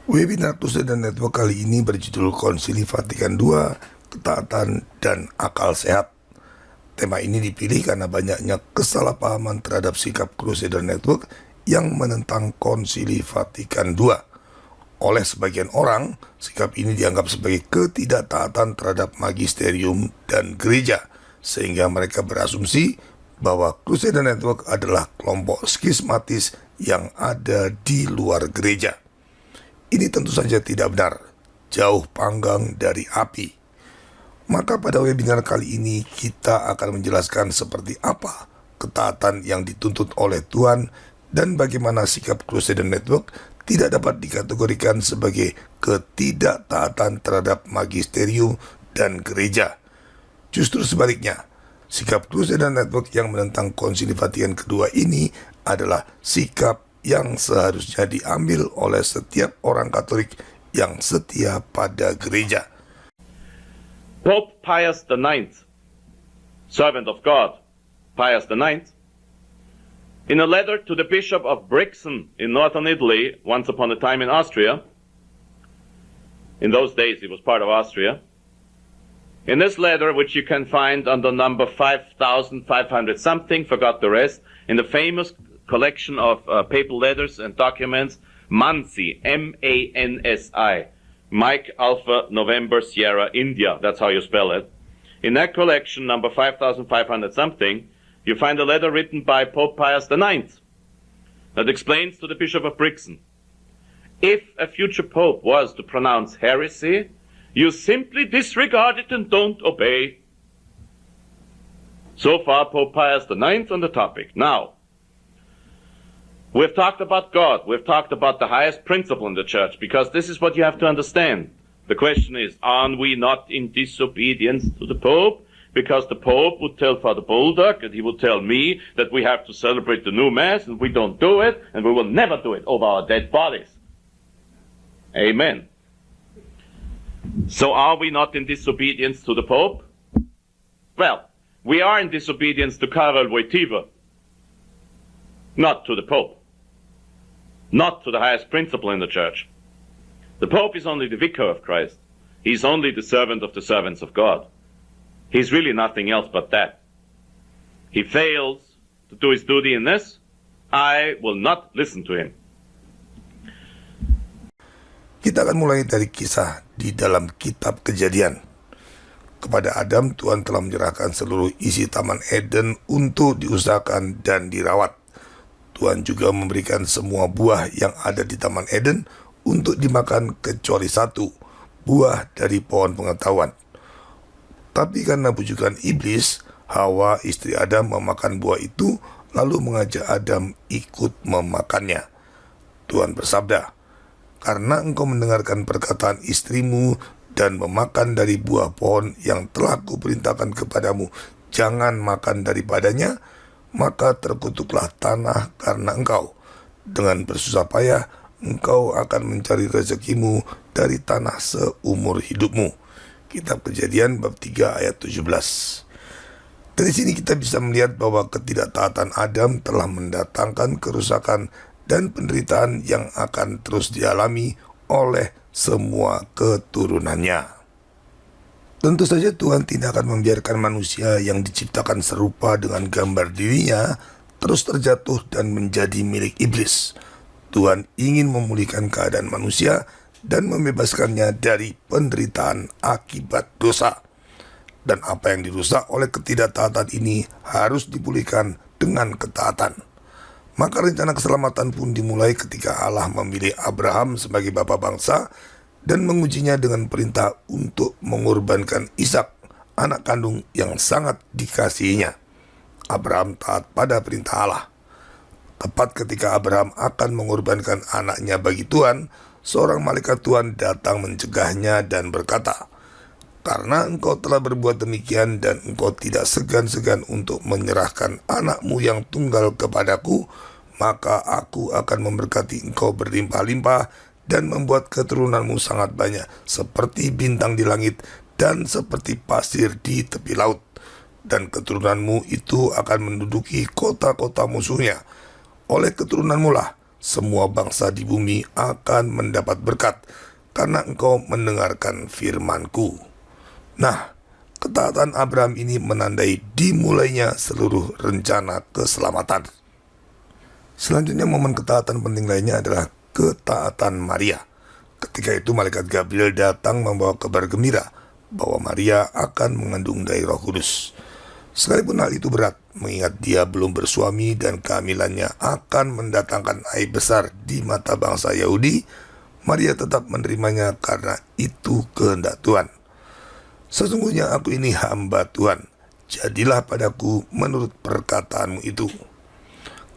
Webinar Crusader Network kali ini berjudul Konsili Vatikan II, Ketaatan dan Akal Sehat. Tema ini dipilih karena banyaknya kesalahpahaman terhadap sikap Crusader Network yang menentang Konsili Vatikan II. Oleh sebagian orang, sikap ini dianggap sebagai ketidaktaatan terhadap magisterium dan gereja, sehingga mereka berasumsi bahwa Crusader Network adalah kelompok skismatis yang ada di luar gereja. Ini tentu saja tidak benar, jauh panggang dari api. Maka pada webinar kali ini kita akan menjelaskan seperti apa ketaatan yang dituntut oleh Tuhan dan bagaimana sikap Crusader Network tidak dapat dikategorikan sebagai ketidaktaatan terhadap magisterium dan gereja. Justru sebaliknya, sikap Crusader Network yang menentang Konsili Vatikan II ini adalah sikap yang seharusnya diambil oleh setiap orang Katolik yang setia pada gereja. Pope Pius IX, servant of God, Pius IX, in a letter to the Bishop of Brixen in northern Italy, once upon a time in Austria, in those days he was part of Austria, in this letter, which you can find under number 5,500 something, forgot the rest, in the famous collection of papal letters and documents, MANSI, M-A-N-S-I, Mike Alpha November Sierra India, that's how you spell it. In that collection, number 5,500 something, you find a letter written by Pope Pius IX that explains to the Bishop of Brixen, if a future Pope was to pronounce heresy, you simply disregard it and don't obey. So far, Pope Pius IX on the topic. Now, we've talked about God. We've talked about the highest principle in the church, because this is what you have to understand. The question is, are we not in disobedience to the Pope? Because the Pope would tell Father Bolduc and he would tell me that we have to celebrate the new Mass, and we don't do it, and we will never do it over our dead bodies. Amen. So are we not in disobedience to the Pope? Well, we are in disobedience to Karol Wojtyła, not to the Pope, not to the highest principle in the Church. The Pope is only the vicar of Christ. He's only the servant of the servants of God. He's really nothing else but that. He fails to do his duty in this, I will not listen to him. Kita akan mulai dari kisah di dalam kitab Kejadian. Kepada Adam, Tuhan telah menyerahkan seluruh isi Taman Eden untuk diusahakan dan dirawat. Tuhan juga memberikan semua buah yang ada di Taman Eden untuk dimakan kecuali satu, buah dari pohon pengetahuan. Tapi karena bujukan iblis, Hawa istri Adam memakan buah itu lalu mengajak Adam ikut memakannya. Tuhan bersabda, "Karena engkau mendengarkan perkataan istrimu dan memakan dari buah pohon yang telah kuperintahkan kepadamu, jangan makan daripadanya, maka terkutuklah tanah karena engkau. Dengan bersusah payah engkau akan mencari rezekimu dari tanah seumur hidupmu." Kitab Kejadian bab 3 ayat 17. Dari sini kita bisa melihat bahwa ketidaktaatan Adam telah mendatangkan kerusakan dan penderitaan yang akan terus dialami oleh semua keturunannya. Tentu saja Tuhan tidak akan membiarkan manusia yang diciptakan serupa dengan gambar dirinya terus terjatuh dan menjadi milik iblis. Tuhan ingin memulihkan keadaan manusia dan membebaskannya dari penderitaan akibat dosa. Dan apa yang dirusak oleh ketidaktaatan ini harus dipulihkan dengan ketaatan. Maka rencana keselamatan pun dimulai ketika Allah memilih Abraham sebagai bapa bangsa dan mengujinya dengan perintah untuk mengorbankan Ishak, anak kandung yang sangat dikasihinya. Abraham taat pada perintah Allah. Tepat ketika Abraham akan mengorbankan anaknya bagi Tuhan, seorang malaikat Tuhan datang mencegahnya dan berkata, "Karena engkau telah berbuat demikian dan engkau tidak segan-segan untuk menyerahkan anakmu yang tunggal kepadaku, maka aku akan memberkati engkau berlimpah-limpah dan membuat keturunanmu sangat banyak, seperti bintang di langit dan seperti pasir di tepi laut. Dan keturunanmu itu akan menduduki kota-kota musuhnya. Oleh keturunanmu lah semua bangsa di bumi akan mendapat berkat karena engkau mendengarkan firman-Ku. Nah, ketaatan Abraham ini menandai dimulainya seluruh rencana keselamatan. Selanjutnya momen ketaatan penting lainnya adalah ketaatan Maria. Ketika itu malaikat Gabriel datang membawa kabar gembira bahwa Maria akan mengandung dari Roh Kudus. Sekalipun hal itu berat, mengingat dia belum bersuami dan kehamilannya akan mendatangkan aib besar di mata bangsa Yahudi, Maria tetap menerimanya karena itu kehendak Tuhan. Sesungguhnya aku ini hamba Tuhan, jadilah padaku menurut perkataanmu itu.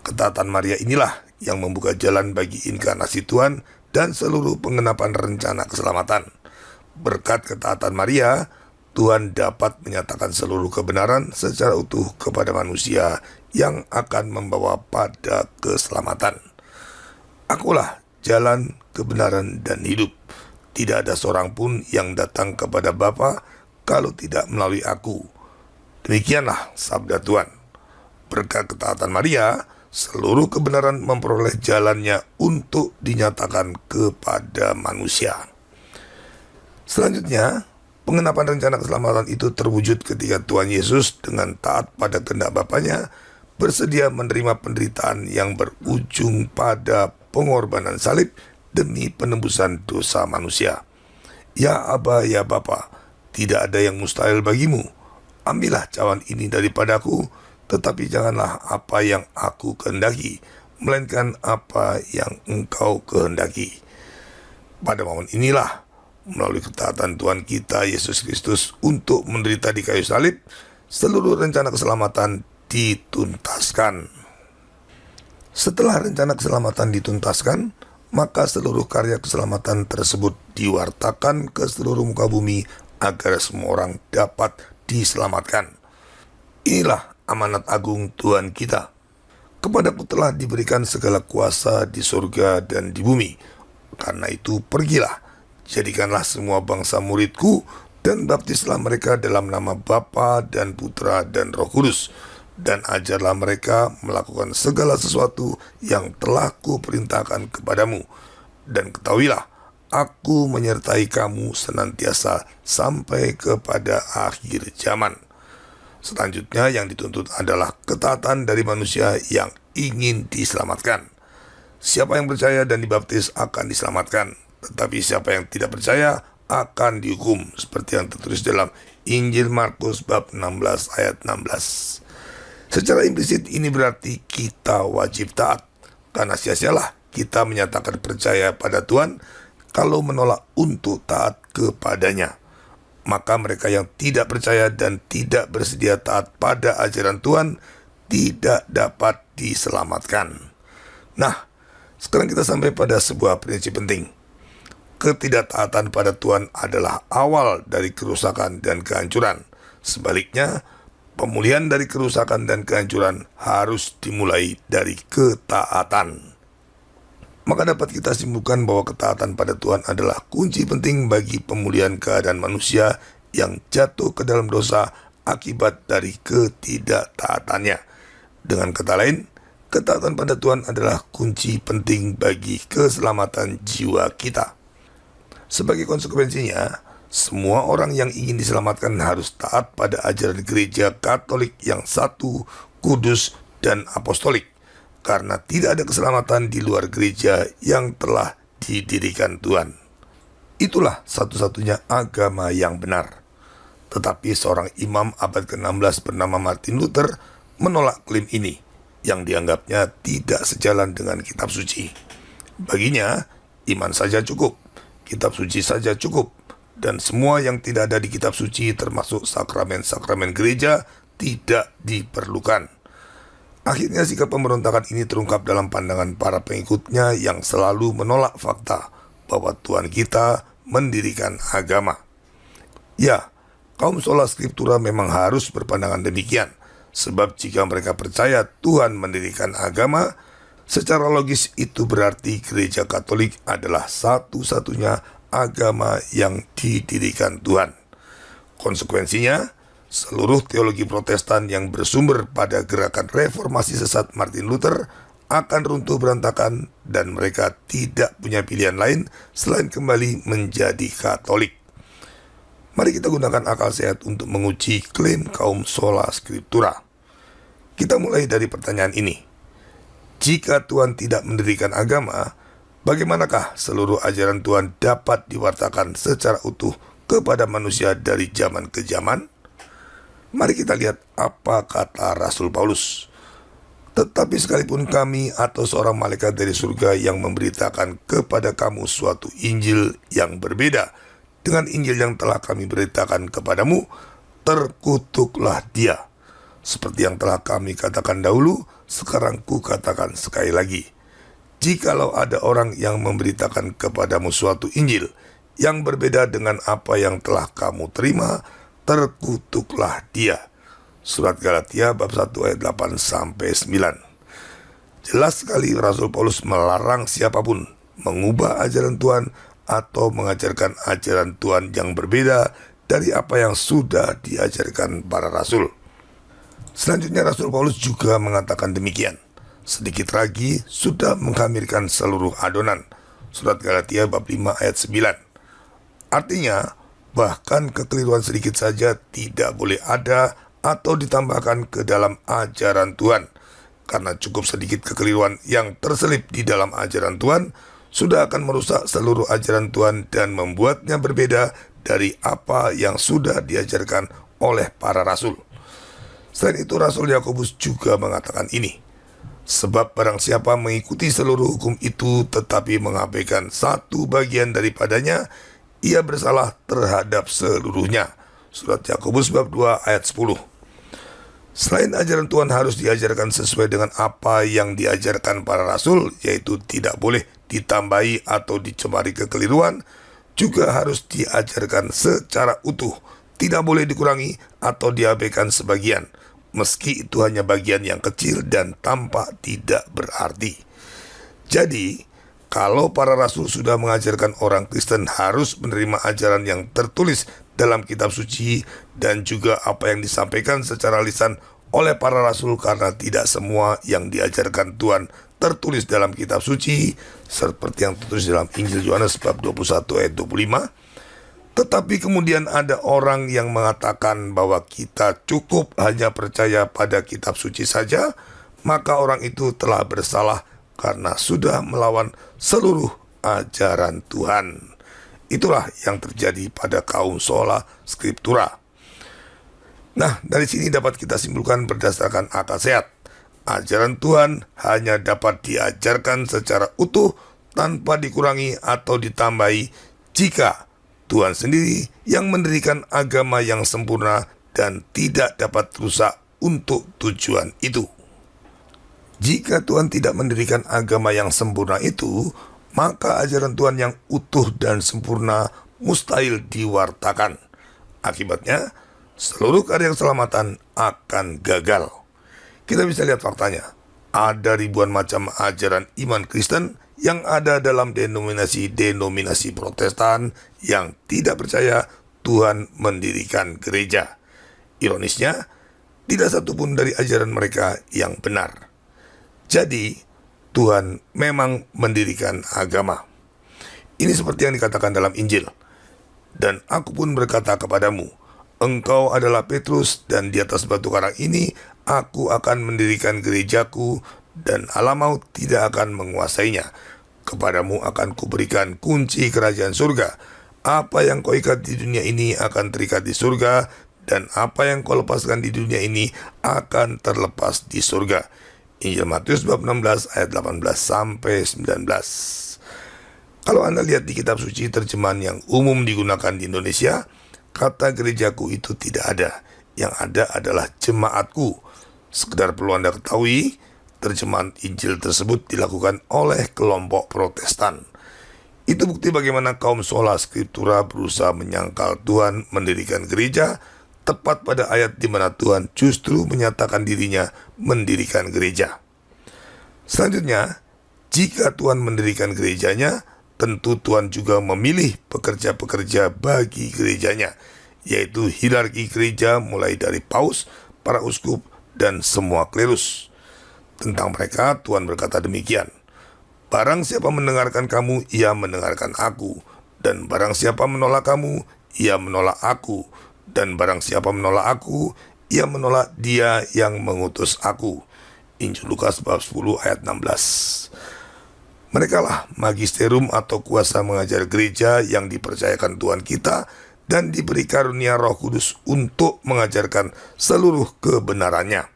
Ketaatan Maria inilah yang membuka jalan bagi inkarnasi Tuhan dan seluruh penggenapan rencana keselamatan. Berkat ketaatan Maria, Tuhan dapat menyatakan seluruh kebenaran secara utuh kepada manusia yang akan membawa pada keselamatan. Akulah jalan, kebenaran, dan hidup. Tidak ada seorang pun yang datang kepada Bapa kalau tidak melalui aku. Demikianlah sabda Tuhan. Berkat ketaatan Maria, seluruh kebenaran memperoleh jalannya untuk dinyatakan kepada manusia. Selanjutnya, penggenapan rencana keselamatan itu terwujud ketika Tuhan Yesus dengan taat pada kehendak Bapanya bersedia menerima penderitaan yang berujung pada pengorbanan salib demi penebusan dosa manusia. Ya Aba, ya Bapa, tidak ada yang mustahil bagimu. Ambillah cawan ini daripadaku, tetapi janganlah apa yang aku kehendaki, melainkan apa yang engkau kehendaki. Pada momen inilah, melalui ketaatan Tuhan kita Yesus Kristus untuk menderita di kayu salib, seluruh rencana keselamatan dituntaskan. Setelah rencana keselamatan dituntaskan, maka seluruh karya keselamatan tersebut diwartakan ke seluruh muka bumi agar semua orang dapat diselamatkan. Inilah amanat agung Tuhan kita. Kepadaku telah diberikan segala kuasa di surga dan di bumi. Karena itu pergilah, jadikanlah semua bangsa muridku dan baptislah mereka dalam nama Bapa dan Putra dan Roh Kudus, dan ajarlah mereka melakukan segala sesuatu yang telah kuperintahkan kepadamu. Dan ketahuilah, aku menyertai kamu senantiasa sampai kepada akhir zaman. Selanjutnya yang dituntut adalah ketaatan dari manusia yang ingin diselamatkan. Siapa yang percaya dan dibaptis akan diselamatkan, tetapi siapa yang tidak percaya akan dihukum, seperti yang tertulis dalam Injil Markus bab 16 ayat 16. Secara implisit ini berarti kita wajib taat, karena sia-sialah kita menyatakan percaya pada Tuhan kalau menolak untuk taat kepadanya. Maka mereka yang tidak percaya dan tidak bersedia taat pada ajaran Tuhan tidak dapat diselamatkan. Nah, sekarang kita sampai pada sebuah prinsip penting. Ketidaktaatan pada Tuhan adalah awal dari kerusakan dan kehancuran. Sebaliknya, pemulihan dari kerusakan dan kehancuran harus dimulai dari ketaatan. Maka dapat kita simpulkan bahwa ketaatan pada Tuhan adalah kunci penting bagi pemulihan keadaan manusia yang jatuh ke dalam dosa akibat dari ketidaktaatannya. Dengan kata lain, ketaatan pada Tuhan adalah kunci penting bagi keselamatan jiwa kita. Sebagai konsekuensinya, semua orang yang ingin diselamatkan harus taat pada ajaran gereja Katolik yang satu, kudus, dan apostolik. Karena tidak ada keselamatan di luar gereja yang telah didirikan Tuhan. Itulah satu-satunya agama yang benar. Tetapi seorang imam abad ke-16 bernama Martin Luther menolak klaim ini, yang dianggapnya tidak sejalan dengan kitab suci. Baginya, iman saja cukup, kitab suci saja cukup, dan semua yang tidak ada di kitab suci termasuk sakramen-sakramen gereja tidak diperlukan. Akhirnya sikap pemberontakan ini terungkap dalam pandangan para pengikutnya yang selalu menolak fakta bahwa Tuhan kita mendirikan agama. Ya, kaum sola scriptura memang harus berpandangan demikian, sebab jika mereka percaya Tuhan mendirikan agama, secara logis itu berarti gereja Katolik adalah satu-satunya agama yang didirikan Tuhan. Konsekuensinya, seluruh teologi Protestan yang bersumber pada gerakan reformasi sesat Martin Luther akan runtuh berantakan dan mereka tidak punya pilihan lain selain kembali menjadi Katolik. Mari kita gunakan akal sehat untuk menguji klaim kaum sola scriptura. Kita mulai dari pertanyaan ini. Jika Tuhan tidak mendirikan agama, bagaimanakah seluruh ajaran Tuhan dapat diwartakan secara utuh kepada manusia dari zaman ke zaman? Mari kita lihat apa kata Rasul Paulus. Tetapi sekalipun kami atau seorang malaikat dari surga yang memberitakan kepada kamu suatu Injil yang berbeda dengan Injil yang telah kami beritakan kepadamu, terkutuklah dia. Seperti yang telah kami katakan dahulu, sekarang ku katakan sekali lagi. Jikalau ada orang yang memberitakan kepadamu suatu Injil yang berbeda dengan apa yang telah kamu terima, terkutuklah dia. Surat Galatia bab 1 ayat 8-9. Jelas sekali Rasul Paulus melarang siapapun mengubah ajaran Tuhan atau mengajarkan ajaran Tuhan yang berbeda dari apa yang sudah diajarkan para rasul. Selanjutnya Rasul Paulus juga mengatakan demikian. Sedikit lagi sudah menghamirkan seluruh adonan. Surat Galatia bab 5 ayat 9. Artinya, bahkan kekeliruan sedikit saja tidak boleh ada atau ditambahkan ke dalam ajaran Tuhan. Karena cukup sedikit kekeliruan yang terselip di dalam ajaran Tuhan sudah akan merusak seluruh ajaran Tuhan dan membuatnya berbeda dari apa yang sudah diajarkan oleh para rasul. Selain itu Rasul Yakobus juga mengatakan ini. Sebab barang siapa mengikuti seluruh hukum itu tetapi mengabaikan satu bagian daripadanya, ia bersalah terhadap seluruhnya. Surat Yakobus bab 2 ayat 10. Selain ajaran Tuhan harus diajarkan sesuai dengan apa yang diajarkan para rasul, yaitu tidak boleh ditambahi atau dicemari kekeliruan, juga harus diajarkan secara utuh, tidak boleh dikurangi atau diabaikan sebagian, meski itu hanya bagian yang kecil dan tampak tidak berarti. Jadi, kalau para rasul sudah mengajarkan orang Kristen harus menerima ajaran yang tertulis dalam kitab suci dan juga apa yang disampaikan secara lisan oleh para rasul, karena tidak semua yang diajarkan Tuhan tertulis dalam kitab suci seperti yang tertulis dalam Injil Yohanes bab 21 ayat 25. Tetapi kemudian ada orang yang mengatakan bahwa kita cukup hanya percaya pada kitab suci saja, maka orang itu telah bersalah karena sudah melawan seluruh ajaran Tuhan. Itulah yang terjadi pada kaum sola scriptura. Nah, dari sini dapat kita simpulkan berdasarkan akal sehat. Ajaran Tuhan hanya dapat diajarkan secara utuh tanpa dikurangi atau ditambahi jika Tuhan sendiri yang mendirikan agama yang sempurna dan tidak dapat rusak untuk tujuan itu. Jika Tuhan tidak mendirikan agama yang sempurna itu, maka ajaran Tuhan yang utuh dan sempurna mustahil diwartakan. Akibatnya, seluruh karya keselamatan akan gagal. Kita bisa lihat faktanya. Ada ribuan macam ajaran iman Kristen yang ada dalam denominasi-denominasi Protestan yang tidak percaya Tuhan mendirikan gereja. Ironisnya, tidak satupun dari ajaran mereka yang benar. Jadi, Tuhan memang mendirikan agama. Ini seperti yang dikatakan dalam Injil. Dan aku pun berkata kepadamu, engkau adalah Petrus, dan di atas batu karang ini aku akan mendirikan gerejaku, dan alam maut tidak akan menguasainya. Kepadamu akan kuberikan kunci kerajaan surga. Apa yang kau ikat di dunia ini akan terikat di surga, dan apa yang kau lepaskan di dunia ini akan terlepas di surga. Injil Matius bab 16 ayat 18-19. Kalau Anda lihat di kitab suci terjemahan yang umum digunakan di Indonesia, kata gerejaku itu tidak ada. Yang ada adalah jemaatku. Sekedar perlu Anda ketahui, terjemahan Injil tersebut dilakukan oleh kelompok Protestan. Itu bukti bagaimana kaum sola scriptura berusaha menyangkal Tuhan mendirikan gereja, tepat pada ayat di mana Tuhan justru menyatakan dirinya mendirikan gereja. Selanjutnya, jika Tuhan mendirikan gerejanya, tentu Tuhan juga memilih pekerja-pekerja bagi gerejanya, yaitu hierarki gereja mulai dari paus, para uskup, dan semua klerus. Tentang mereka, Tuhan berkata demikian, barang siapa mendengarkan kamu, ia mendengarkan aku. Dan barang siapa menolak kamu, ia menolak aku. Dan barang siapa menolak aku, ia menolak dia yang mengutus aku. Injil Lukas bab 10 ayat 16. Mereka lah magisterium atau kuasa mengajar gereja yang dipercayakan Tuhan kita dan diberi karunia Roh Kudus untuk mengajarkan seluruh kebenarannya.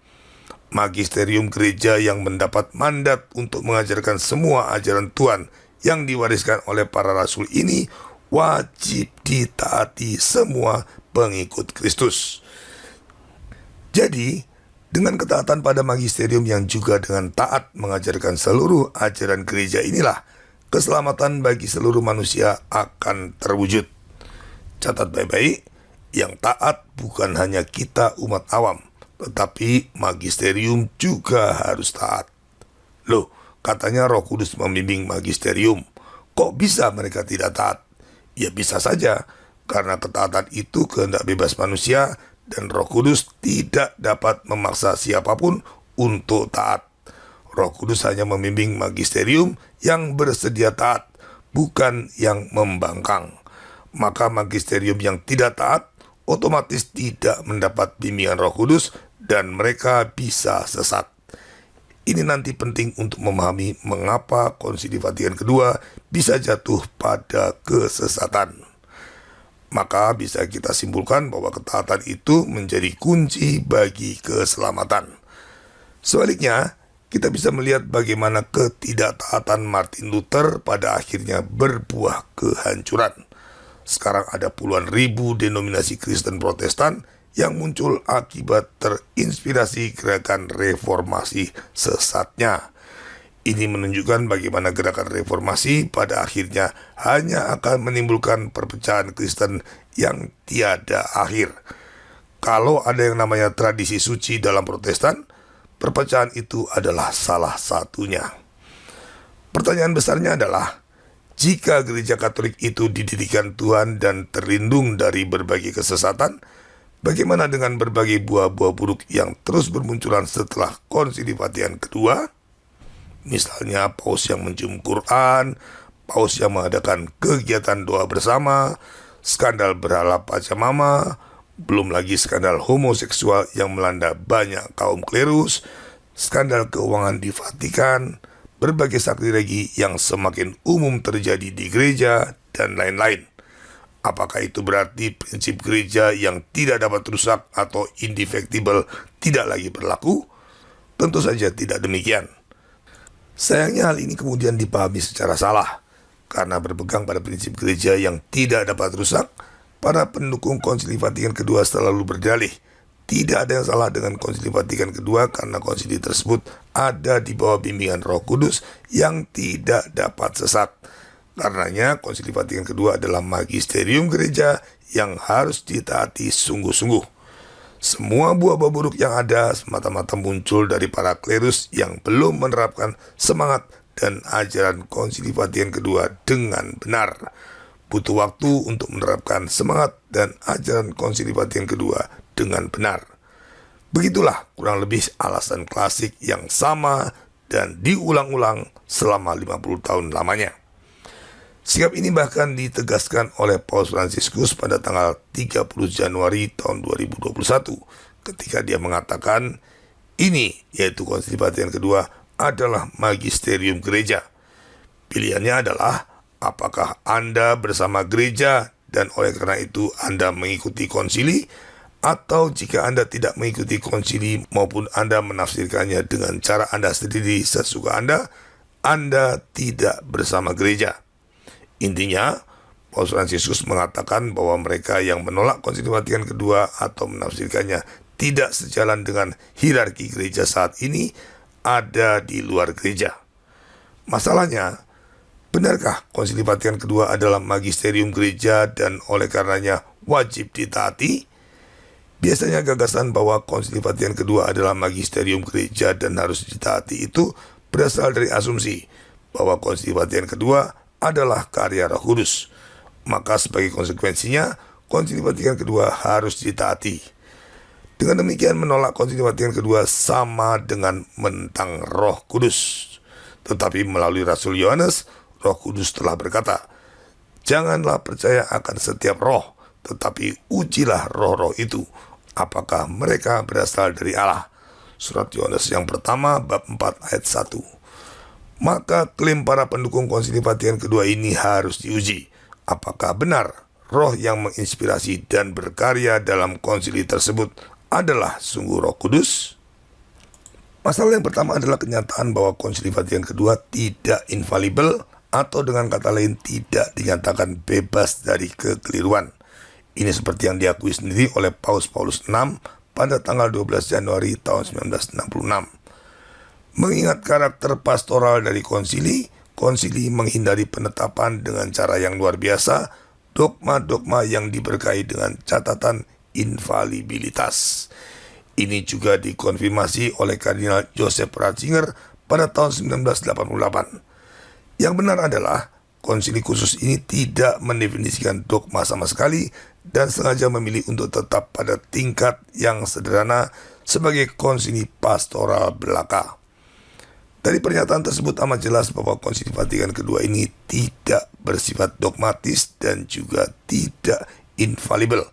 Magisterium gereja yang mendapat mandat untuk mengajarkan semua ajaran Tuhan yang diwariskan oleh para rasul ini wajib ditaati semua pengikut Kristus. Jadi, dengan ketaatan pada magisterium yang juga dengan taat mengajarkan seluruh ajaran gereja inilah keselamatan bagi seluruh manusia akan terwujud. Catat baik-baik, yang taat bukan hanya kita umat awam, tetapi magisterium juga harus taat. Loh, katanya Roh Kudus membimbing magisterium. Kok bisa mereka tidak taat? Ya bisa saja, karena ketaatan itu kehendak bebas manusia dan Roh Kudus tidak dapat memaksa siapapun untuk taat. Roh Kudus hanya membimbing magisterium yang bersedia taat, bukan yang membangkang. Maka magisterium yang tidak taat otomatis tidak mendapat bimbingan Roh Kudus dan mereka bisa sesat. Ini nanti penting untuk memahami mengapa Konsili Vatikan II bisa jatuh pada kesesatan. Maka bisa kita simpulkan bahwa ketaatan itu menjadi kunci bagi keselamatan. Sebaliknya, kita bisa melihat bagaimana ketidaktaatan Martin Luther pada akhirnya berbuah kehancuran. Sekarang ada puluhan ribu denominasi Kristen Protestan yang muncul akibat terinspirasi gerakan reformasi sesatnya. Ini menunjukkan bagaimana gerakan reformasi pada akhirnya hanya akan menimbulkan perpecahan Kristen yang tiada akhir. Kalau ada yang namanya tradisi suci dalam Protestan, perpecahan itu adalah salah satunya. Pertanyaan besarnya adalah, jika gereja Katolik itu didirikan Tuhan dan terlindung dari berbagai kesesatan, bagaimana dengan berbagai buah-buah buruk yang terus bermunculan setelah Konsili Vatikan II? Misalnya paus yang mencium Quran, paus yang mengadakan kegiatan doa bersama, skandal berhala pacamama, belum lagi skandal homoseksual yang melanda banyak kaum klerus, skandal keuangan di Vatikan, berbagai sakti regi yang semakin umum terjadi di gereja, dan lain-lain. Apakah itu berarti prinsip gereja yang tidak dapat rusak atau indefectible tidak lagi berlaku? Tentu saja tidak demikian. Sayangnya hal ini kemudian dipahami secara salah. Karena berpegang pada prinsip gereja yang tidak dapat rusak, para pendukung Konsili Vatikan II selalu berdalih, tidak ada yang salah dengan Konsili Vatikan II karena konsili tersebut ada di bawah bimbingan Roh Kudus yang tidak dapat sesat. Karenanya Konsili Vatikan II adalah magisterium gereja yang harus ditaati sungguh-sungguh. Semua buah-buah buruk yang ada semata-mata muncul dari para klerus yang belum menerapkan semangat dan ajaran Konsili Vatikan II dengan benar. Butuh waktu untuk menerapkan semangat dan ajaran Konsili Vatikan II dengan benar. Begitulah kurang lebih alasan klasik yang sama dan diulang-ulang selama 50 tahun lamanya. Sikap ini bahkan ditegaskan oleh Paus Fransiskus pada tanggal 30 Januari tahun 2021 ketika dia mengatakan, ini yaitu Konsili Vatikan II adalah magisterium gereja. Pilihannya adalah apakah Anda bersama gereja dan oleh karena itu Anda mengikuti konsili, atau jika Anda tidak mengikuti konsili maupun Anda menafsirkannya dengan cara Anda sendiri sesuka Anda tidak bersama gereja. Intinya, Paus Fransiskus mengatakan bahwa mereka yang menolak Konsili Vatikan II atau menafsirkannya tidak sejalan dengan hierarki gereja saat ini ada di luar gereja. Masalahnya, benarkah Konsili Vatikan II adalah magisterium gereja dan oleh karenanya wajib ditaati? Biasanya gagasan bahwa Konsili Vatikan II adalah magisterium gereja dan harus ditaati itu berasal dari asumsi bahwa Konsili Vatikan II adalah karya Roh Kudus. Maka sebagai konsekuensinya, Konsili Vatikan II harus ditaati. Dengan demikian menolak Konsili Vatikan kedua sama dengan menentang Roh Kudus. Tetapi melalui Rasul Yohanes, Roh Kudus telah berkata, "Janganlah percaya akan setiap roh, tetapi ujilah roh-roh itu, apakah mereka berasal dari Allah." Surat Yohanes yang pertama bab 4 ayat 1. Maka klaim para pendukung Konsili Vatikan kedua ini harus diuji. Apakah benar roh yang menginspirasi dan berkarya dalam konsili tersebut adalah sungguh Roh Kudus? Masalah yang pertama adalah kenyataan bahwa Konsili Vatikan kedua tidak infalibel, atau dengan kata lain tidak dinyatakan bebas dari kekeliruan. Ini seperti yang diakui sendiri oleh Paus VI pada tanggal 12 Januari tahun 1966. Mengingat karakter pastoral dari konsili menghindari penetapan dengan cara yang luar biasa dogma-dogma yang diberkahi dengan catatan infalibilitas. Ini juga dikonfirmasi oleh Kardinal Joseph Ratzinger pada tahun 1988. Yang benar adalah konsili khusus ini tidak mendefinisikan dogma sama sekali dan sengaja memilih untuk tetap pada tingkat yang sederhana sebagai konsili pastoral belaka. Dari pernyataan tersebut amat jelas bahwa Konsili Vatikan kedua ini tidak bersifat dogmatis dan juga tidak infalibel.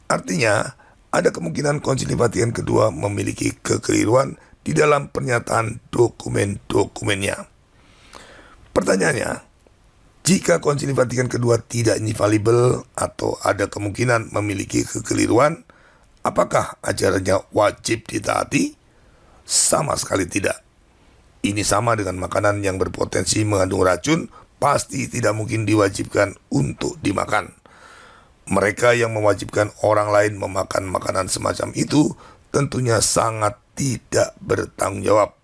Artinya, ada kemungkinan Konsili Vatikan kedua memiliki kekeliruan di dalam pernyataan dokumen-dokumennya. Pertanyaannya, jika Konsili Vatikan kedua tidak infalibel atau ada kemungkinan memiliki kekeliruan, apakah ajarannya wajib ditaati? Sama sekali tidak. Ini sama dengan makanan yang berpotensi mengandung racun, pasti tidak mungkin diwajibkan untuk dimakan. Mereka yang mewajibkan orang lain memakan makanan semacam itu tentunya sangat tidak bertanggung jawab.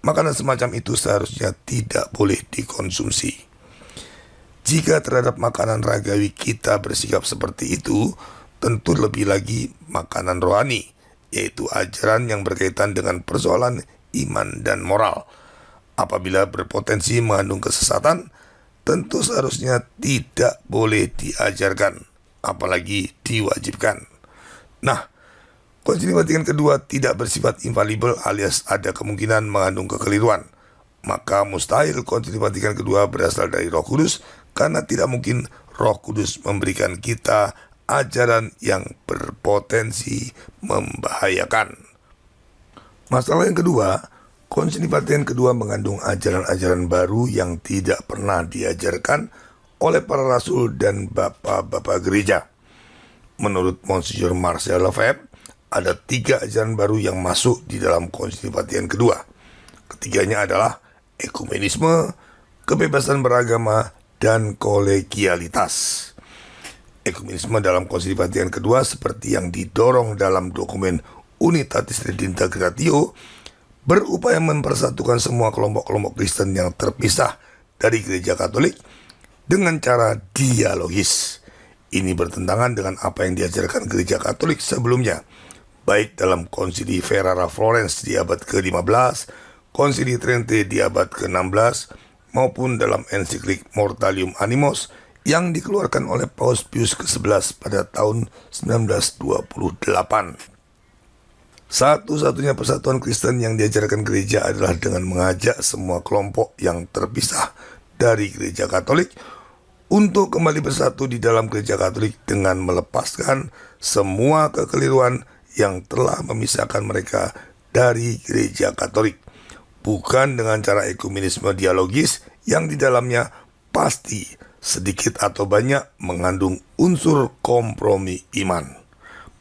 Makanan semacam itu seharusnya tidak boleh dikonsumsi. Jika terhadap makanan ragawi kita bersikap seperti itu, tentu lebih lagi makanan rohani, yaitu ajaran yang berkaitan dengan persoalan iman dan moral. Apabila berpotensi mengandung kesesatan, tentu seharusnya tidak boleh diajarkan, apalagi diwajibkan. Nah, Konsili Vatikan kedua tidak bersifat infalibel alias ada kemungkinan mengandung kekeliruan. Maka mustahil Konsili Vatikan kedua berasal dari Roh Kudus, karena tidak mungkin Roh Kudus memberikan kita ajaran yang berpotensi membahayakan. Masalah yang kedua, Konsili Vatikan kedua mengandung ajaran-ajaran baru yang tidak pernah diajarkan oleh para rasul dan bapak-bapak gereja. Menurut Monsignor Marcel Lefebvre, ada 3 ajaran baru yang masuk di dalam Konsili Vatikan kedua. Ketiganya adalah ekumenisme, kebebasan beragama, dan kolegialitas. Ekumenisme dalam Konsili Vatikan kedua seperti yang didorong dalam dokumen Unitatis Redintegratio berupaya mempersatukan semua kelompok-kelompok Kristen yang terpisah dari Gereja Katolik dengan cara dialogis. Ini bertentangan dengan apa yang diajarkan Gereja Katolik sebelumnya, baik dalam Konsili Ferrara Florence di abad ke-15, Konsili Trente di abad ke-16, maupun dalam ensiklik Mortalium Animos yang dikeluarkan oleh Paus Pius ke-11 pada tahun 1928. Satu-satunya persatuan Kristen yang diajarkan gereja adalah dengan mengajak semua kelompok yang terpisah dari Gereja Katolik untuk kembali bersatu di dalam Gereja Katolik dengan melepaskan semua kekeliruan yang telah memisahkan mereka dari Gereja Katolik, bukan dengan cara ekumenisme dialogis yang di dalamnya pasti sedikit atau banyak mengandung unsur kompromi iman.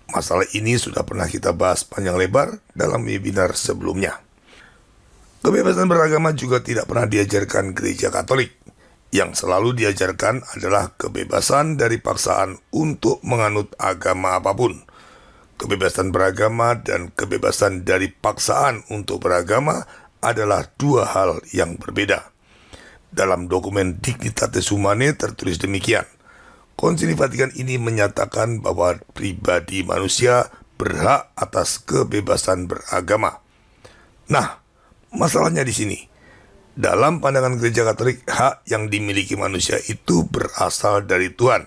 Masalah ini sudah pernah kita bahas panjang lebar dalam webinar sebelumnya. Kebebasan beragama juga tidak pernah diajarkan Gereja Katolik. Yang selalu diajarkan adalah kebebasan dari paksaan untuk menganut agama apapun. Kebebasan beragama dan kebebasan dari paksaan untuk beragama adalah 2 hal yang berbeda. Dalam dokumen Dignitatis Humanae tertulis demikian. Konsili Vatikan ini menyatakan bahwa pribadi manusia berhak atas kebebasan beragama. Nah, masalahnya di sini. Dalam pandangan Gereja Katolik, hak yang dimiliki manusia itu berasal dari Tuhan.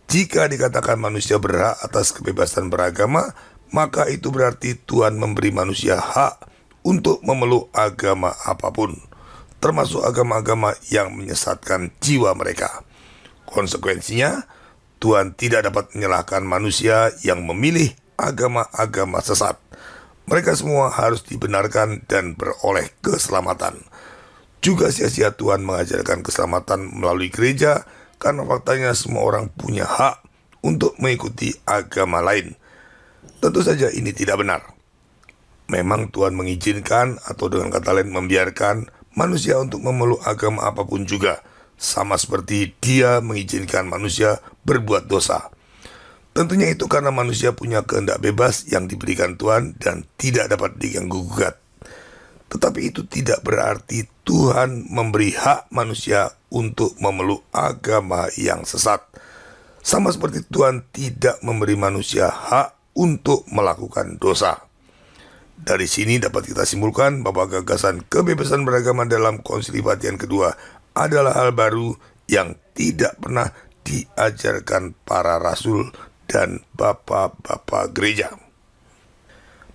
Jika dikatakan manusia berhak atas kebebasan beragama, maka itu berarti Tuhan memberi manusia hak untuk memeluk agama apapun, termasuk agama-agama yang menyesatkan jiwa mereka. Konsekuensinya, Tuhan tidak dapat menyalahkan manusia yang memilih agama-agama sesat. Mereka semua harus dibenarkan dan beroleh keselamatan. Juga sia-sia Tuhan mengajarkan keselamatan melalui gereja, karena faktanya semua orang punya hak untuk mengikuti agama lain. Tentu saja ini tidak benar. Memang Tuhan mengizinkan, atau dengan kata lain membiarkan, manusia untuk memeluk agama apapun juga, sama seperti Dia mengizinkan manusia berbuat dosa. Tentunya itu karena manusia punya kehendak bebas yang diberikan Tuhan dan tidak dapat diganggu-gugat. Tetapi itu tidak berarti Tuhan memberi hak manusia untuk memeluk agama yang sesat. Sama seperti Tuhan tidak memberi manusia hak untuk melakukan dosa. Dari sini dapat kita simpulkan bahwa gagasan kebebasan beragama dalam Konsili Vatikan kedua adalah hal baru yang tidak pernah diajarkan para rasul dan bapak-bapak gereja.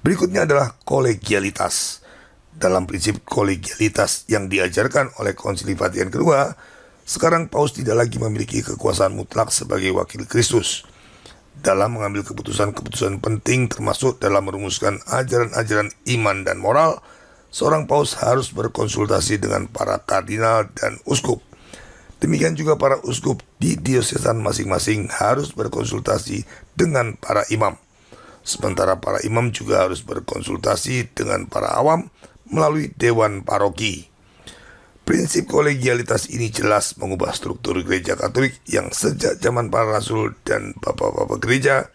Berikutnya adalah kolegialitas. Dalam prinsip kolegialitas yang diajarkan oleh Konsili Vatikan kedua, sekarang Paus tidak lagi memiliki kekuasaan mutlak sebagai wakil Kristus dalam mengambil keputusan-keputusan penting, termasuk dalam merumuskan ajaran-ajaran iman dan moral. Seorang Paus harus berkonsultasi dengan para kardinal dan uskup. Demikian juga para uskup di diosesan masing-masing harus berkonsultasi dengan para imam. Sementara para imam juga harus berkonsultasi dengan para awam melalui dewan paroki. Prinsip kolegialitas ini jelas mengubah struktur gereja Katolik yang sejak zaman para rasul dan bapak-bapak gereja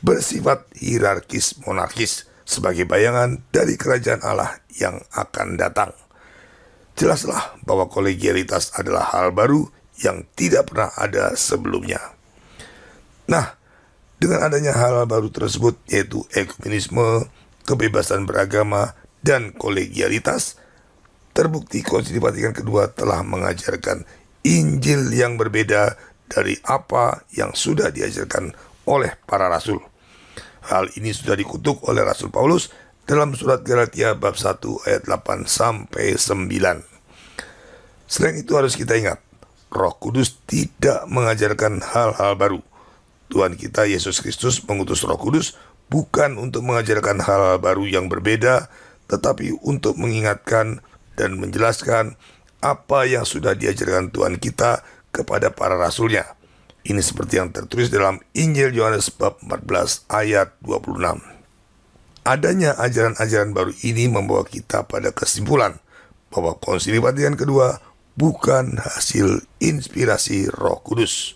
bersifat hierarkis monarkis sebagai bayangan dari kerajaan Allah yang akan datang. Jelaslah bahwa kolegialitas adalah hal baru yang tidak pernah ada sebelumnya. Nah, dengan adanya hal baru tersebut, yaitu ekumenisme, kebebasan beragama, dan kolegialitas, terbukti Konsili Vatikan kedua telah mengajarkan Injil yang berbeda dari apa yang sudah diajarkan oleh para rasul. Hal ini sudah dikutuk oleh Rasul Paulus dalam surat Galatia bab 1 ayat 8 sampai 9. Selain itu harus kita ingat, Roh Kudus tidak mengajarkan hal-hal baru. Tuhan kita Yesus Kristus mengutus Roh Kudus bukan untuk mengajarkan hal-hal baru yang berbeda, tetapi untuk mengingatkan dan menjelaskan apa yang sudah diajarkan Tuhan kita kepada para rasulnya. Ini seperti yang tertulis dalam Injil Yohanes bab 14 ayat 26. Adanya ajaran-ajaran baru ini membawa kita pada kesimpulan bahwa Konsili Vatikan kedua bukan hasil inspirasi Roh Kudus.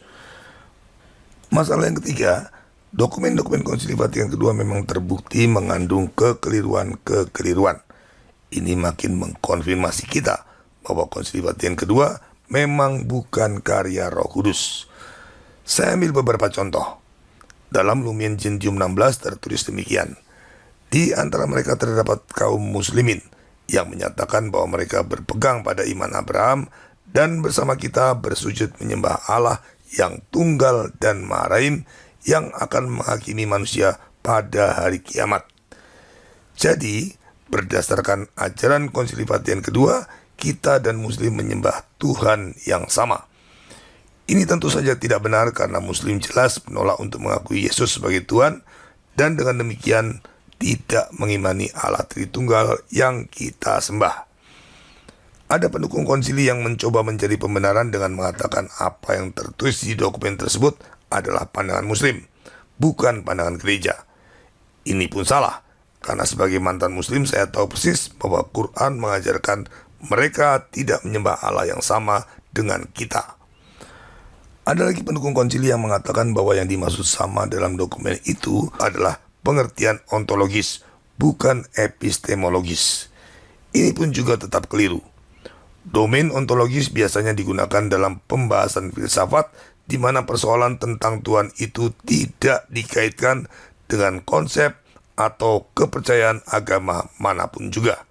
Masalah yang ketiga, dokumen-dokumen Konsili Vatikan kedua memang terbukti mengandung kekeliruan-kekeliruan. Ini makin mengkonfirmasi kita bahwa Konsili Vatikan kedua memang bukan karya Roh Kudus. Saya ambil beberapa contoh. Dalam Lumen Gentium 16 tertulis demikian. Di antara mereka terdapat kaum muslimin yang menyatakan bahwa mereka berpegang pada iman Abraham dan bersama kita bersujud menyembah Allah yang tunggal dan Maha Rahim yang akan menghakimi manusia pada hari kiamat. Jadi, berdasarkan ajaran Konsili Vatikan kedua, kita dan muslim menyembah Tuhan yang sama. Ini tentu saja tidak benar karena muslim jelas menolak untuk mengakui Yesus sebagai Tuhan dan dengan demikian tidak mengimani Allah Tritunggal yang kita sembah. Ada pendukung konsili yang mencoba mencari pembenaran dengan mengatakan apa yang tertulis di dokumen tersebut adalah pandangan muslim, bukan pandangan gereja. Ini pun salah, karena sebagai mantan muslim saya tahu persis bahwa Quran mengajarkan mereka tidak menyembah Allah yang sama dengan kita. Ada lagi pendukung konsili yang mengatakan bahwa yang dimaksud sama dalam dokumen itu adalah pengertian ontologis, bukan epistemologis. Ini pun juga tetap keliru. Domain ontologis biasanya digunakan dalam pembahasan filsafat di mana persoalan tentang Tuhan itu tidak dikaitkan dengan konsep atau kepercayaan agama manapun juga.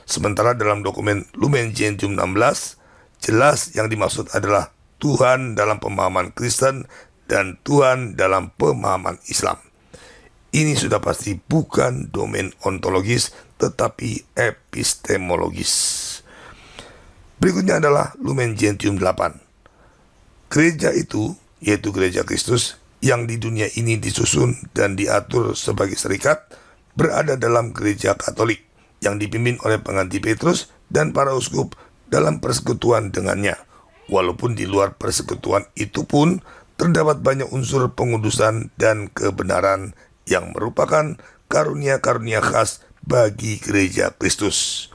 Sementara dalam dokumen Lumen Gentium 16, jelas yang dimaksud adalah Tuhan dalam pemahaman Kristen dan Tuhan dalam pemahaman Islam. ini sudah pasti bukan domain ontologis tetapi epistemologis. Berikutnya adalah Lumen Gentium 8. Gereja itu, yaitu Gereja Kristus, yang di dunia ini disusun dan diatur sebagai serikat, berada dalam Gereja Katolik, yang dipimpin oleh pengganti Petrus dan para uskup dalam persekutuan dengannya. Walaupun di luar persekutuan itu pun terdapat banyak unsur pengudusan dan kebenaran yang merupakan karunia-karunia khas bagi Gereja Kristus.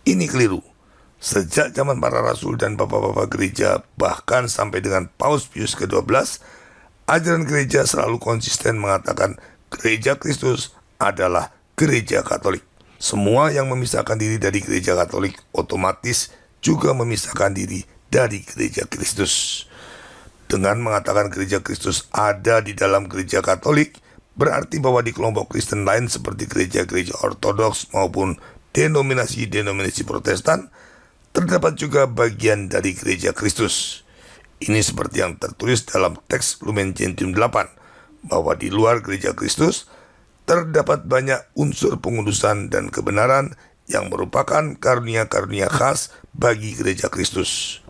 Ini keliru. Sejak zaman para rasul dan bapak-bapak gereja, bahkan sampai dengan Paus Pius ke-12, ajaran gereja selalu konsisten mengatakan Gereja Kristus adalah Gereja Katolik. Semua yang memisahkan diri dari Gereja Katolik otomatis juga memisahkan diri dari Gereja Kristus. Dengan mengatakan Gereja Kristus ada di dalam Gereja Katolik, berarti bahwa di kelompok Kristen lain seperti gereja-gereja Ortodoks maupun denominasi-denominasi Protestan, terdapat juga bagian dari Gereja Kristus. Ini seperti yang tertulis dalam teks Lumen Gentium 8, bahwa di luar Gereja Kristus terdapat banyak unsur pengudusan dan kebenaran yang merupakan karunia-karunia khas bagi Gereja Kristus.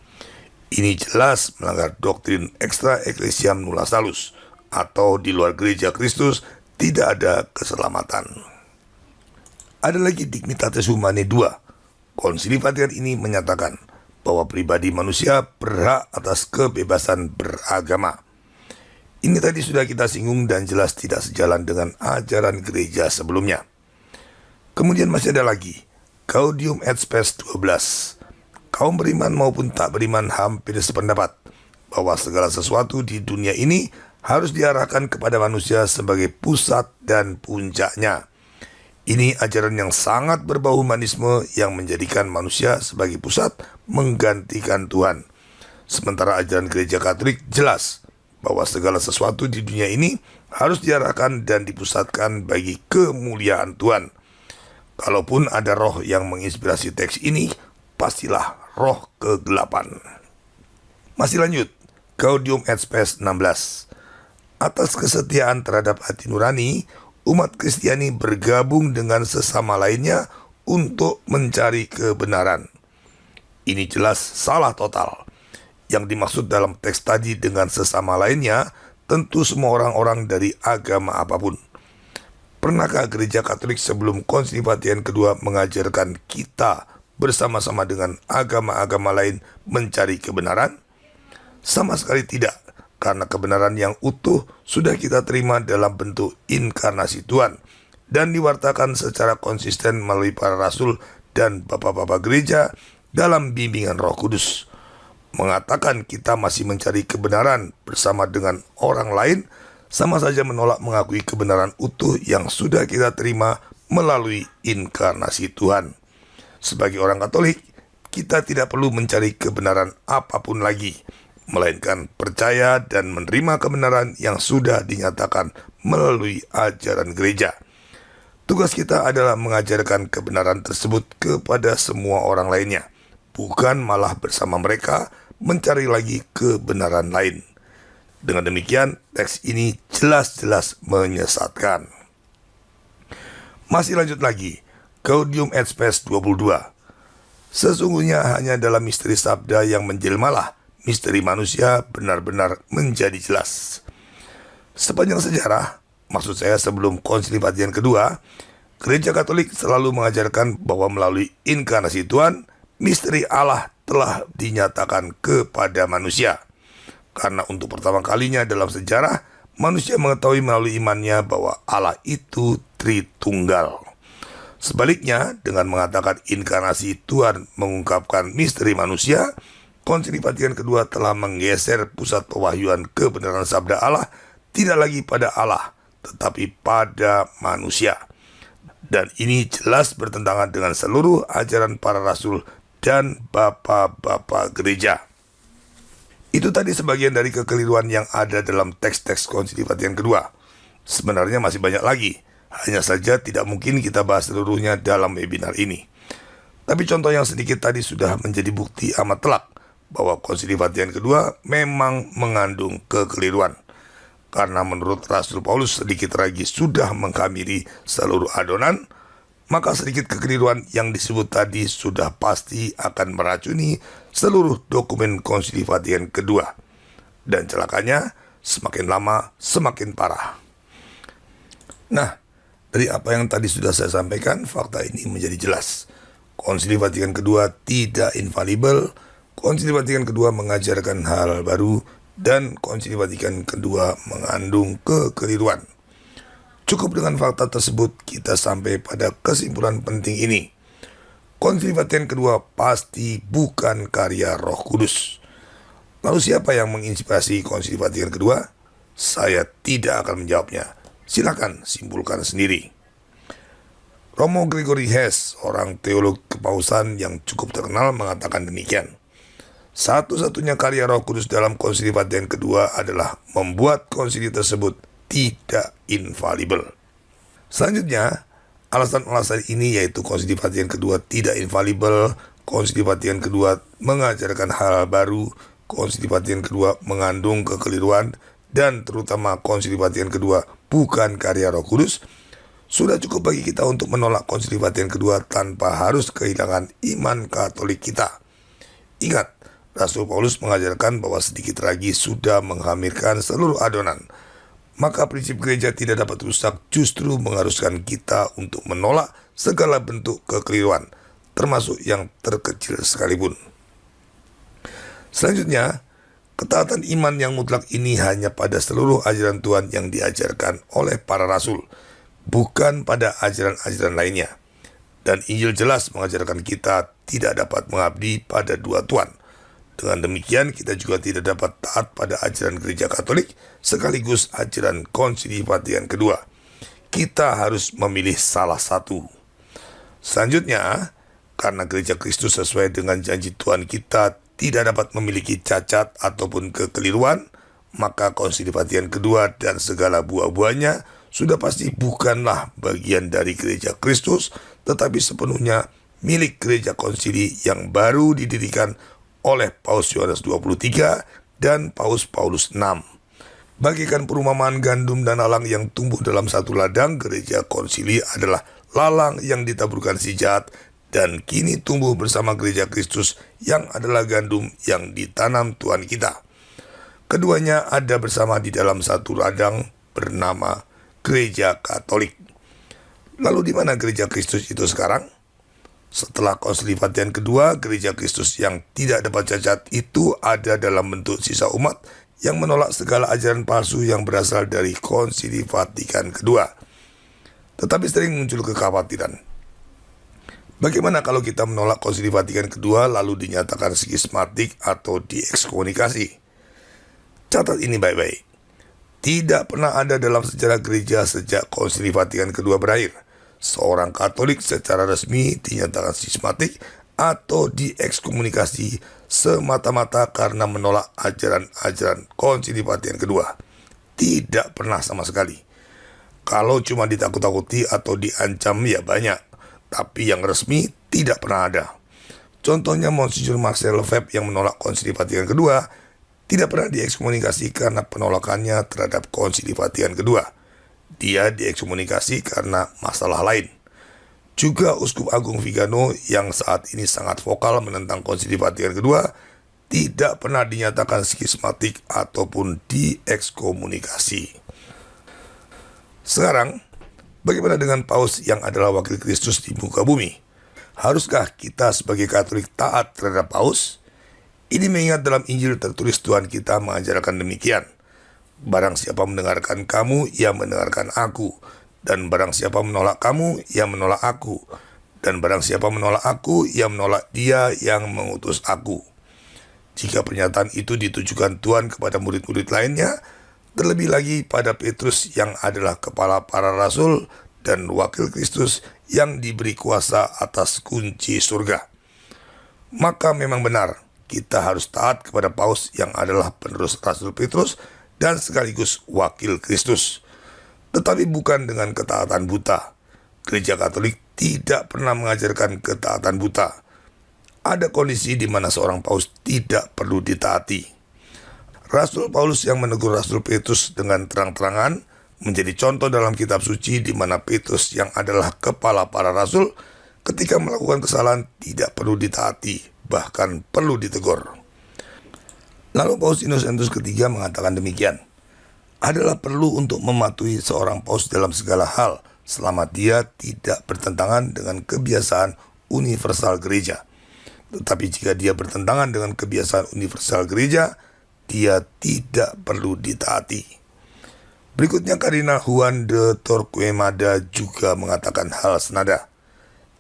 Ini jelas melanggar doktrin extra ecclesiam nulla salus, atau di luar Gereja Kristus tidak ada keselamatan. Ada lagi Dignitates Humanae 2. Konsili Vatikan ini menyatakan bahwa pribadi manusia berhak atas kebebasan beragama. Ini tadi sudah kita singgung dan jelas tidak sejalan dengan ajaran gereja sebelumnya. Kemudian masih ada lagi Gaudium et Spes 12. Kaum beriman maupun tak beriman hampir sependapat bahwa segala sesuatu di dunia ini harus diarahkan kepada manusia sebagai pusat dan puncaknya. Ini ajaran yang sangat berbau humanisme yang menjadikan manusia sebagai pusat menggantikan Tuhan. Sementara ajaran Gereja Katolik jelas bahwa segala sesuatu di dunia ini harus diarahkan dan dipusatkan bagi kemuliaan Tuhan. Kalaupun ada roh yang menginspirasi teks ini, pastilah roh kegelapan. Masih lanjut, Gaudium et Spes 16. Atas kesetiaan terhadap hati nurani, umat Kristiani bergabung dengan sesama lainnya untuk mencari kebenaran. Ini jelas salah total. Yang dimaksud dalam teks tadi dengan sesama lainnya tentu semua orang-orang dari agama apapun. Pernahkah Gereja Katolik sebelum Konsili Vatikan II mengajarkan kita bersama-sama dengan agama-agama lain mencari kebenaran? Sama sekali tidak. Karena kebenaran yang utuh sudah kita terima dalam bentuk inkarnasi Tuhan dan diwartakan secara konsisten melalui para rasul dan bapak-bapak gereja dalam bimbingan Roh Kudus. Mengatakan kita masih mencari kebenaran bersama dengan orang lain sama saja menolak mengakui kebenaran utuh yang sudah kita terima melalui inkarnasi Tuhan. Sebagai orang Katolik, kita tidak perlu mencari kebenaran apapun lagi, melainkan percaya dan menerima kebenaran yang sudah dinyatakan melalui ajaran gereja. Tugas kita adalah mengajarkan kebenaran tersebut kepada semua orang lainnya, bukan malah bersama mereka mencari lagi kebenaran lain. Dengan demikian, teks ini jelas-jelas menyesatkan. Masih lanjut lagi, Gaudium et Spes 22. Sesungguhnya hanya dalam misteri sabda yang menjelmalah misteri manusia benar-benar menjadi jelas. Sepanjang sejarah, maksud saya sebelum Konsili Vatikan II, Gereja Katolik selalu mengajarkan bahwa melalui inkarnasi Tuhan, misteri Allah telah dinyatakan kepada manusia. Karena untuk pertama kalinya dalam sejarah, manusia mengetahui melalui imannya bahwa Allah itu Tritunggal. Sebaliknya, dengan mengatakan inkarnasi Tuhan mengungkapkan misteri manusia, Konsili Vatikan II telah menggeser pusat pewahyuan kebenaran sabda Allah tidak lagi pada Allah, tetapi pada manusia. Dan ini jelas bertentangan dengan seluruh ajaran para rasul dan bapak-bapak gereja. Itu tadi sebagian dari kekeliruan yang ada dalam teks-teks Konsili Vatikan II. Sebenarnya masih banyak lagi, hanya saja tidak mungkin kita bahas seluruhnya dalam webinar ini. Tapi contoh yang sedikit tadi sudah menjadi bukti amat telak bahwa Konsili Vatikan II memang mengandung kekeliruan. Karena menurut Rasul Paulus sedikit ragi sudah menghamiri seluruh adonan, maka sedikit kekeliruan yang disebut tadi sudah pasti akan meracuni seluruh dokumen Konsili Vatikan kedua. Dan celakanya semakin lama semakin parah. Nah, dari apa yang tadi sudah saya sampaikan, fakta ini menjadi jelas. Konsili Vatikan kedua tidak infalibel, Konsili Vatikan kedua mengajarkan hal baru, dan Konsili Vatikan kedua mengandung kekeliruan. Cukup dengan fakta tersebut kita sampai pada kesimpulan penting ini. Konsili Vatikan kedua pasti bukan karya Roh Kudus. Lalu siapa yang menginspirasi Konsili Vatikan kedua? Saya tidak akan menjawabnya. Silakan simpulkan sendiri. Romo Gregory Hess, orang teolog kepausan yang cukup terkenal, mengatakan demikian. Satu-satunya karya Roh Kudus dalam Konsili Vatikan kedua adalah membuat konsili tersebut tidak infalibel. Selanjutnya, alasan-alasan ini yaitu Konsili Vatikan kedua tidak infalibel, Konsili Vatikan kedua mengajarkan hal baru, Konsili Vatikan kedua mengandung kekeliruan, dan terutama Konsili Vatikan kedua bukan karya Roh Kudus, sudah cukup bagi kita untuk menolak Konsili Vatikan kedua tanpa harus kehilangan iman Katolik kita. Ingat, Rasul Paulus mengajarkan bahwa sedikit ragi sudah menghamirkan seluruh adonan. Maka prinsip gereja tidak dapat rusak, justru mengharuskan kita untuk menolak segala bentuk kekeliruan, termasuk yang terkecil sekalipun. Selanjutnya, ketaatan iman yang mutlak ini hanya pada seluruh ajaran Tuhan yang diajarkan oleh para rasul, bukan pada ajaran-ajaran lainnya. Dan Injil jelas mengajarkan kita tidak dapat mengabdi pada dua Tuhan. Dengan demikian kita juga tidak dapat taat pada ajaran gereja Katolik sekaligus ajaran Konsili Vatikan kedua. Kita harus memilih salah satu. Selanjutnya, karena gereja Kristus sesuai dengan janji Tuhan kita tidak dapat memiliki cacat ataupun kekeliruan, maka Konsili Vatikan kedua dan segala buah-buahnya sudah pasti bukanlah bagian dari gereja Kristus, tetapi sepenuhnya milik gereja konsili yang baru didirikan oleh Paus Yohanes 23 dan Paus Paulus 6. Bagikan perumpamaan gandum dan lalang yang tumbuh dalam satu ladang, gereja konsili adalah lalang yang ditaburkan si jahat dan kini tumbuh bersama gereja Kristus yang adalah gandum yang ditanam Tuhan kita. Keduanya ada bersama di dalam satu ladang bernama Gereja Katolik. Lalu di mana gereja Kristus itu sekarang? Setelah Konsili Vatikan kedua, gereja Kristus yang tidak dapat cacat itu ada dalam bentuk sisa umat yang menolak segala ajaran palsu yang berasal dari Konsili Vatikan kedua. Tetapi sering muncul kekhawatiran. Bagaimana kalau kita menolak Konsili Vatikan kedua lalu dinyatakan skismatik atau diekskomunikasi? Catat ini baik-baik. Tidak pernah ada dalam sejarah gereja sejak Konsili Vatikan kedua berakhir seorang Katolik secara resmi dinyatakan skismatik atau diekskomunikasi semata-mata karena menolak ajaran-ajaran Konsili Vatikan kedua. Tidak pernah sama sekali. Kalau cuma ditakut-takuti atau diancam ya banyak, tapi yang resmi tidak pernah ada. Contohnya Monsignor Marcel Lefebvre yang menolak Konsili Vatikan kedua tidak pernah diekskomunikasi karena penolakannya terhadap Konsili Vatikan kedua. Dia diekskomunikasi karena masalah lain. Juga Uskup Agung Vigano yang saat ini sangat vokal menentang Konsili Vatikan kedua tidak pernah dinyatakan skismatik ataupun diekskomunikasi. Sekarang, bagaimana dengan Paus yang adalah wakil Kristus di muka bumi? Haruskah kita sebagai Katolik taat terhadap Paus? Ini mengingat dalam Injil tertulis Tuhan kita mengajarkan demikian. Barang siapa mendengarkan kamu, ia mendengarkan aku. Dan barang siapa menolak kamu, ia menolak aku. Dan barang siapa menolak aku, ia menolak dia yang mengutus aku. Jika pernyataan itu ditujukan Tuhan kepada murid-murid lainnya, terlebih lagi pada Petrus yang adalah kepala para rasul dan wakil Kristus yang diberi kuasa atas kunci surga, maka memang benar kita harus taat kepada Paus yang adalah penerus Rasul Petrus dan sekaligus wakil Kristus. Tetapi bukan dengan ketaatan buta. Gereja Katolik tidak pernah mengajarkan ketaatan buta. Ada kondisi di mana seorang Paus tidak perlu ditaati. Rasul Paulus yang menegur Rasul Petrus dengan terang-terangan menjadi contoh dalam kitab suci di mana Petrus yang adalah kepala para rasul ketika melakukan kesalahan tidak perlu ditaati, bahkan perlu ditegur. Lalu Paus Innocentus ketiga mengatakan demikian, adalah perlu untuk mematuhi seorang paus dalam segala hal selama dia tidak bertentangan dengan kebiasaan universal gereja. Tetapi jika dia bertentangan dengan kebiasaan universal gereja, dia tidak perlu ditaati. Berikutnya Kardinal Juan de Torquemada juga mengatakan hal senada.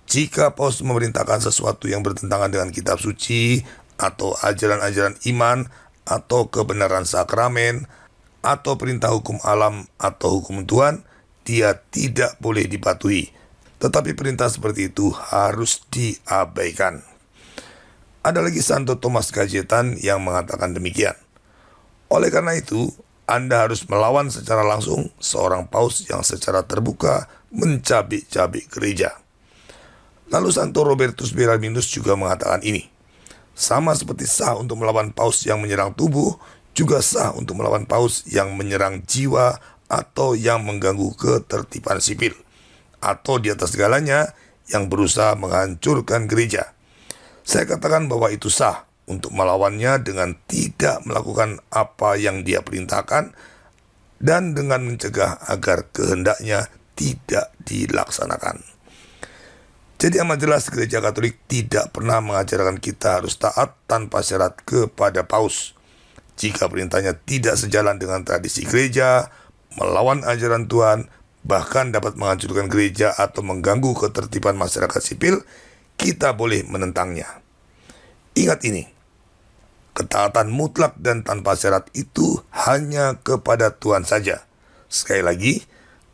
Jika paus memerintahkan sesuatu yang bertentangan dengan kitab suci atau ajaran-ajaran iman atau kebenaran sakramen atau perintah hukum alam atau hukum Tuhan, dia tidak boleh dipatuhi. Tetapi perintah seperti itu harus diabaikan. Ada lagi Santo Thomas Cajetan yang mengatakan demikian. Oleh karena itu, Anda harus melawan secara langsung seorang paus yang secara terbuka mencabik-cabik gereja. Lalu Santo Robertus Berarminus juga mengatakan ini. Sama seperti sah untuk melawan paus yang menyerang tubuh, juga sah untuk melawan paus yang menyerang jiwa atau yang mengganggu ketertiban sipil, atau di atas segalanya yang berusaha menghancurkan gereja. Saya katakan bahwa itu sah untuk melawannya dengan tidak melakukan apa yang dia perintahkan dan dengan mencegah agar kehendaknya tidak dilaksanakan. Jadi amat jelas gereja Katolik tidak pernah mengajarkan kita harus taat tanpa syarat kepada paus. Jika perintahnya tidak sejalan dengan tradisi gereja, melawan ajaran Tuhan, bahkan dapat menghancurkan gereja atau mengganggu ketertiban masyarakat sipil, kita boleh menentangnya. Ingat ini, ketaatan mutlak dan tanpa syarat itu hanya kepada Tuhan saja. Sekali lagi,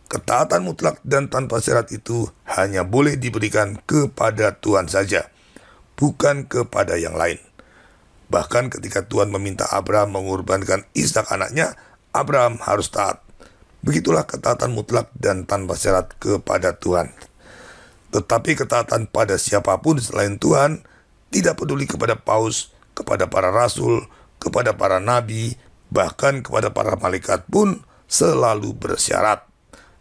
ketaatan mutlak dan tanpa syarat itu hanya boleh diberikan kepada Tuhan saja, bukan kepada yang lain. Bahkan ketika Tuhan meminta Abraham mengorbankan Ishak anaknya, Abraham harus taat. Begitulah ketaatan mutlak dan tanpa syarat kepada Tuhan. Tetapi ketaatan pada siapapun selain Tuhan, tidak peduli kepada paus, kepada para rasul, kepada para nabi, bahkan kepada para malaikat pun selalu bersyarat.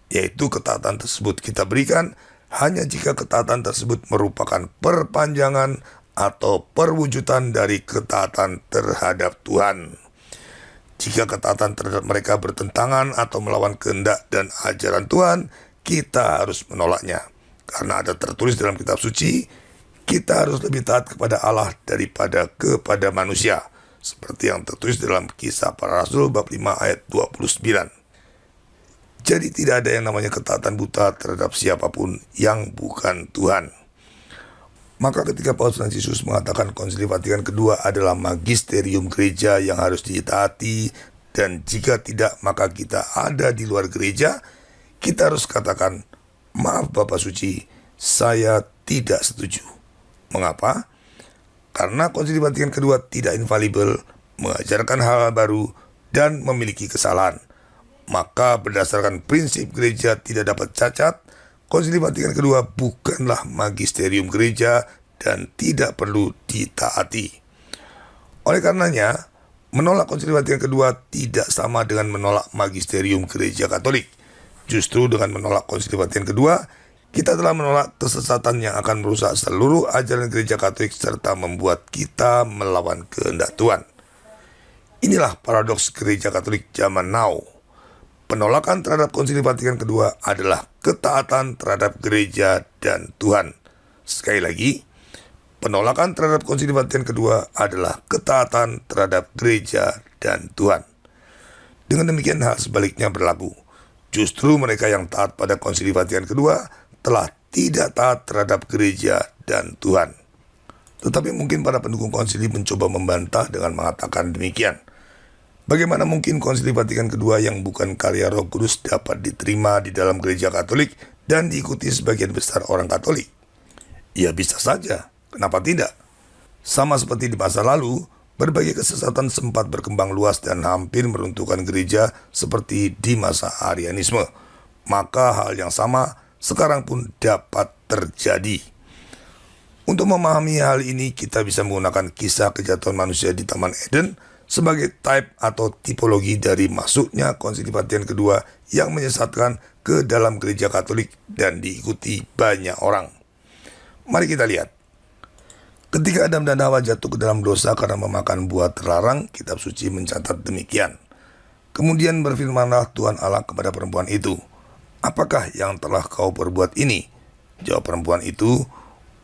Yaitu ketaatan tersebut kita berikan hanya jika ketaatan tersebut merupakan perpanjangan atau perwujudan dari ketaatan terhadap Tuhan. Jika ketaatan terhadap mereka bertentangan atau melawan kehendak dan ajaran Tuhan, kita harus menolaknya. Karena ada tertulis dalam kitab suci, kita harus lebih taat kepada Allah daripada kepada manusia. Seperti yang tertulis dalam Kisah Para Rasul bab 5 ayat 29. Jadi tidak ada yang namanya ketaatan buta terhadap siapapun yang bukan Tuhan. Maka ketika Paus Fransiskus mengatakan Konsili Vatikan kedua adalah magisterium gereja yang harus ditaati, dan jika tidak maka kita ada di luar gereja, kita harus katakan, maaf Bapak Suci, saya tidak setuju. Mengapa? Karena Konsili Vatikan kedua tidak infalibel, mengajarkan hal baru, dan memiliki kesalahan. Maka berdasarkan prinsip gereja tidak dapat cacat, Konsili Vatikan kedua bukanlah magisterium gereja dan tidak perlu ditaati. Oleh karenanya, menolak Konsili Vatikan kedua tidak sama dengan menolak magisterium gereja Katolik. Justru dengan menolak Konsili Vatikan kedua, kita telah menolak kesesatan yang akan merusak seluruh ajaran gereja Katolik serta membuat kita melawan kehendak Tuhan. Inilah paradoks gereja Katolik zaman now. Penolakan terhadap Konsili Vatikan kedua adalah ketaatan terhadap gereja dan Tuhan. Sekali lagi, penolakan terhadap Konsili Vatikan kedua adalah ketaatan terhadap gereja dan Tuhan. Dengan demikian hal sebaliknya berlaku. Justru mereka yang taat pada Konsili Vatikan kedua telah tidak taat terhadap gereja dan Tuhan. Tetapi mungkin para pendukung konsili mencoba membantah dengan mengatakan demikian. Bagaimana mungkin Konsili Vatikan kedua yang bukan karya Roh Kudus dapat diterima di dalam gereja Katolik dan diikuti sebagian besar orang Katolik? Ya bisa saja, kenapa tidak? Sama seperti di masa lalu, berbagai kesesatan sempat berkembang luas dan hampir meruntuhkan gereja seperti di masa Arianisme. Maka hal yang sama sekarang pun dapat terjadi. Untuk memahami hal ini, kita bisa menggunakan kisah kejatuhan manusia di Taman Eden sebagai type atau tipologi dari masuknya Konsili Vatikan kedua yang menyesatkan ke dalam gereja Katolik dan diikuti banyak orang. Mari kita lihat. Ketika Adam dan Hawa jatuh ke dalam dosa karena memakan buah terlarang, kitab suci mencatat demikian. Kemudian berfirmanlah Tuhan Allah kepada perempuan itu, "Apakah yang telah kau perbuat ini?" Jawab perempuan itu,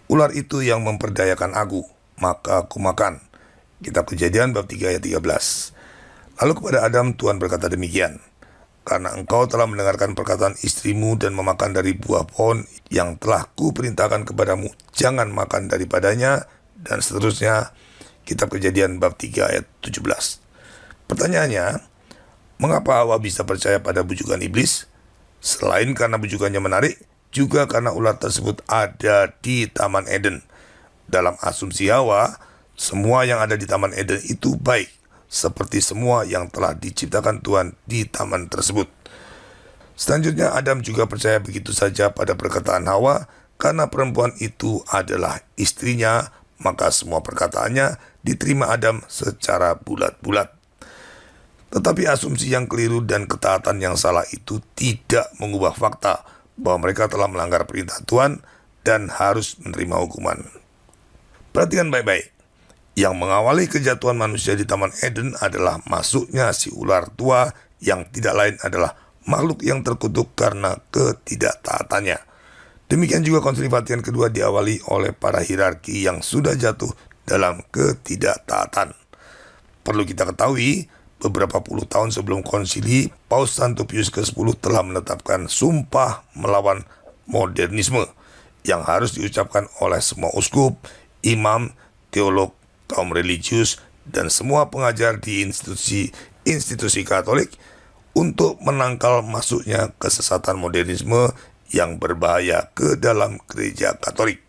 "Ular itu yang memperdayakan aku, maka aku makan." Kitab Kejadian bab 3 ayat 13. Lalu kepada Adam Tuhan berkata demikian, "Karena engkau telah mendengarkan perkataan istrimu dan memakan dari buah pohon yang telah kuperintahkan kepadamu, jangan makan daripadanya," dan seterusnya. Kitab Kejadian bab 3 ayat 17. Pertanyaannya, mengapa Hawa bisa percaya pada bujukan iblis? Selain karena bujukannya menarik, juga karena ular tersebut ada di Taman Eden. Dalam asumsi Hawa, semua yang ada di Taman Eden itu baik, seperti semua yang telah diciptakan Tuhan di taman tersebut. Selanjutnya, Adam juga percaya begitu saja pada perkataan Hawa, karena perempuan itu adalah istrinya, maka semua perkataannya diterima Adam secara bulat-bulat. Tetapi asumsi yang keliru dan ketaatan yang salah itu tidak mengubah fakta bahwa mereka telah melanggar perintah Tuhan dan harus menerima hukuman. Perhatikan baik-baik. Yang mengawali kejatuhan manusia di Taman Eden adalah masuknya si ular tua yang tidak lain adalah makhluk yang terkutuk karena ketidaktaatannya. Demikian juga Konsili Vatikan kedua diawali oleh para hierarki yang sudah jatuh dalam ketidaktaatan. Perlu kita ketahui, beberapa puluh tahun sebelum konsili, Paus Santo Pius ke-10 telah menetapkan sumpah melawan modernisme yang harus diucapkan oleh semua uskup, imam, teolog, kaum religius, dan semua pengajar di institusi Katolik untuk menangkal masuknya kesesatan modernisme yang berbahaya ke dalam gereja Katolik.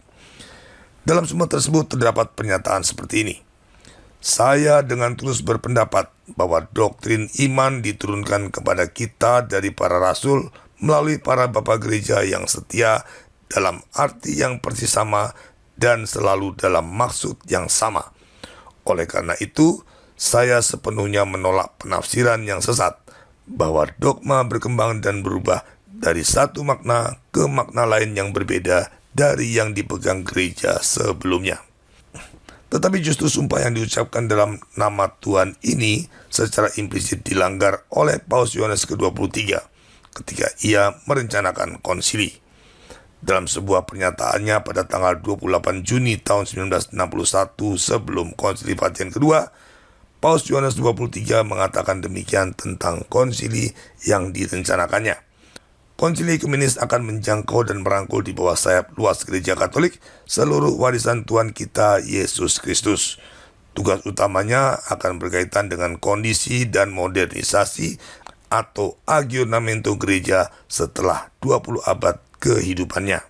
Dalam semua tersebut terdapat pernyataan seperti ini. "Saya dengan tulus berpendapat bahwa doktrin iman diturunkan kepada kita dari para rasul melalui para bapak gereja yang setia dalam arti yang persis sama dan selalu dalam maksud yang sama. Oleh karena itu, saya sepenuhnya menolak penafsiran yang sesat bahwa dogma berkembang dan berubah dari satu makna ke makna lain yang berbeda dari yang dipegang gereja sebelumnya." Tetapi justru sumpah yang diucapkan dalam nama Tuhan ini secara implisit dilanggar oleh Paus Yohanes ke-23 ketika ia merencanakan konsili. Dalam sebuah pernyataannya pada tanggal 28 Juni tahun 1961 sebelum Konsili Vatikan kedua, Paus Yohanes 23 mengatakan demikian tentang konsili yang direncanakannya. Konsili Ekumenis akan menjangkau dan merangkul di bawah sayap luas gereja Katolik seluruh warisan Tuhan kita Yesus Kristus. Tugas utamanya akan berkaitan dengan kondisi dan modernisasi atau aggiornamento gereja setelah 20 abad kehidupannya.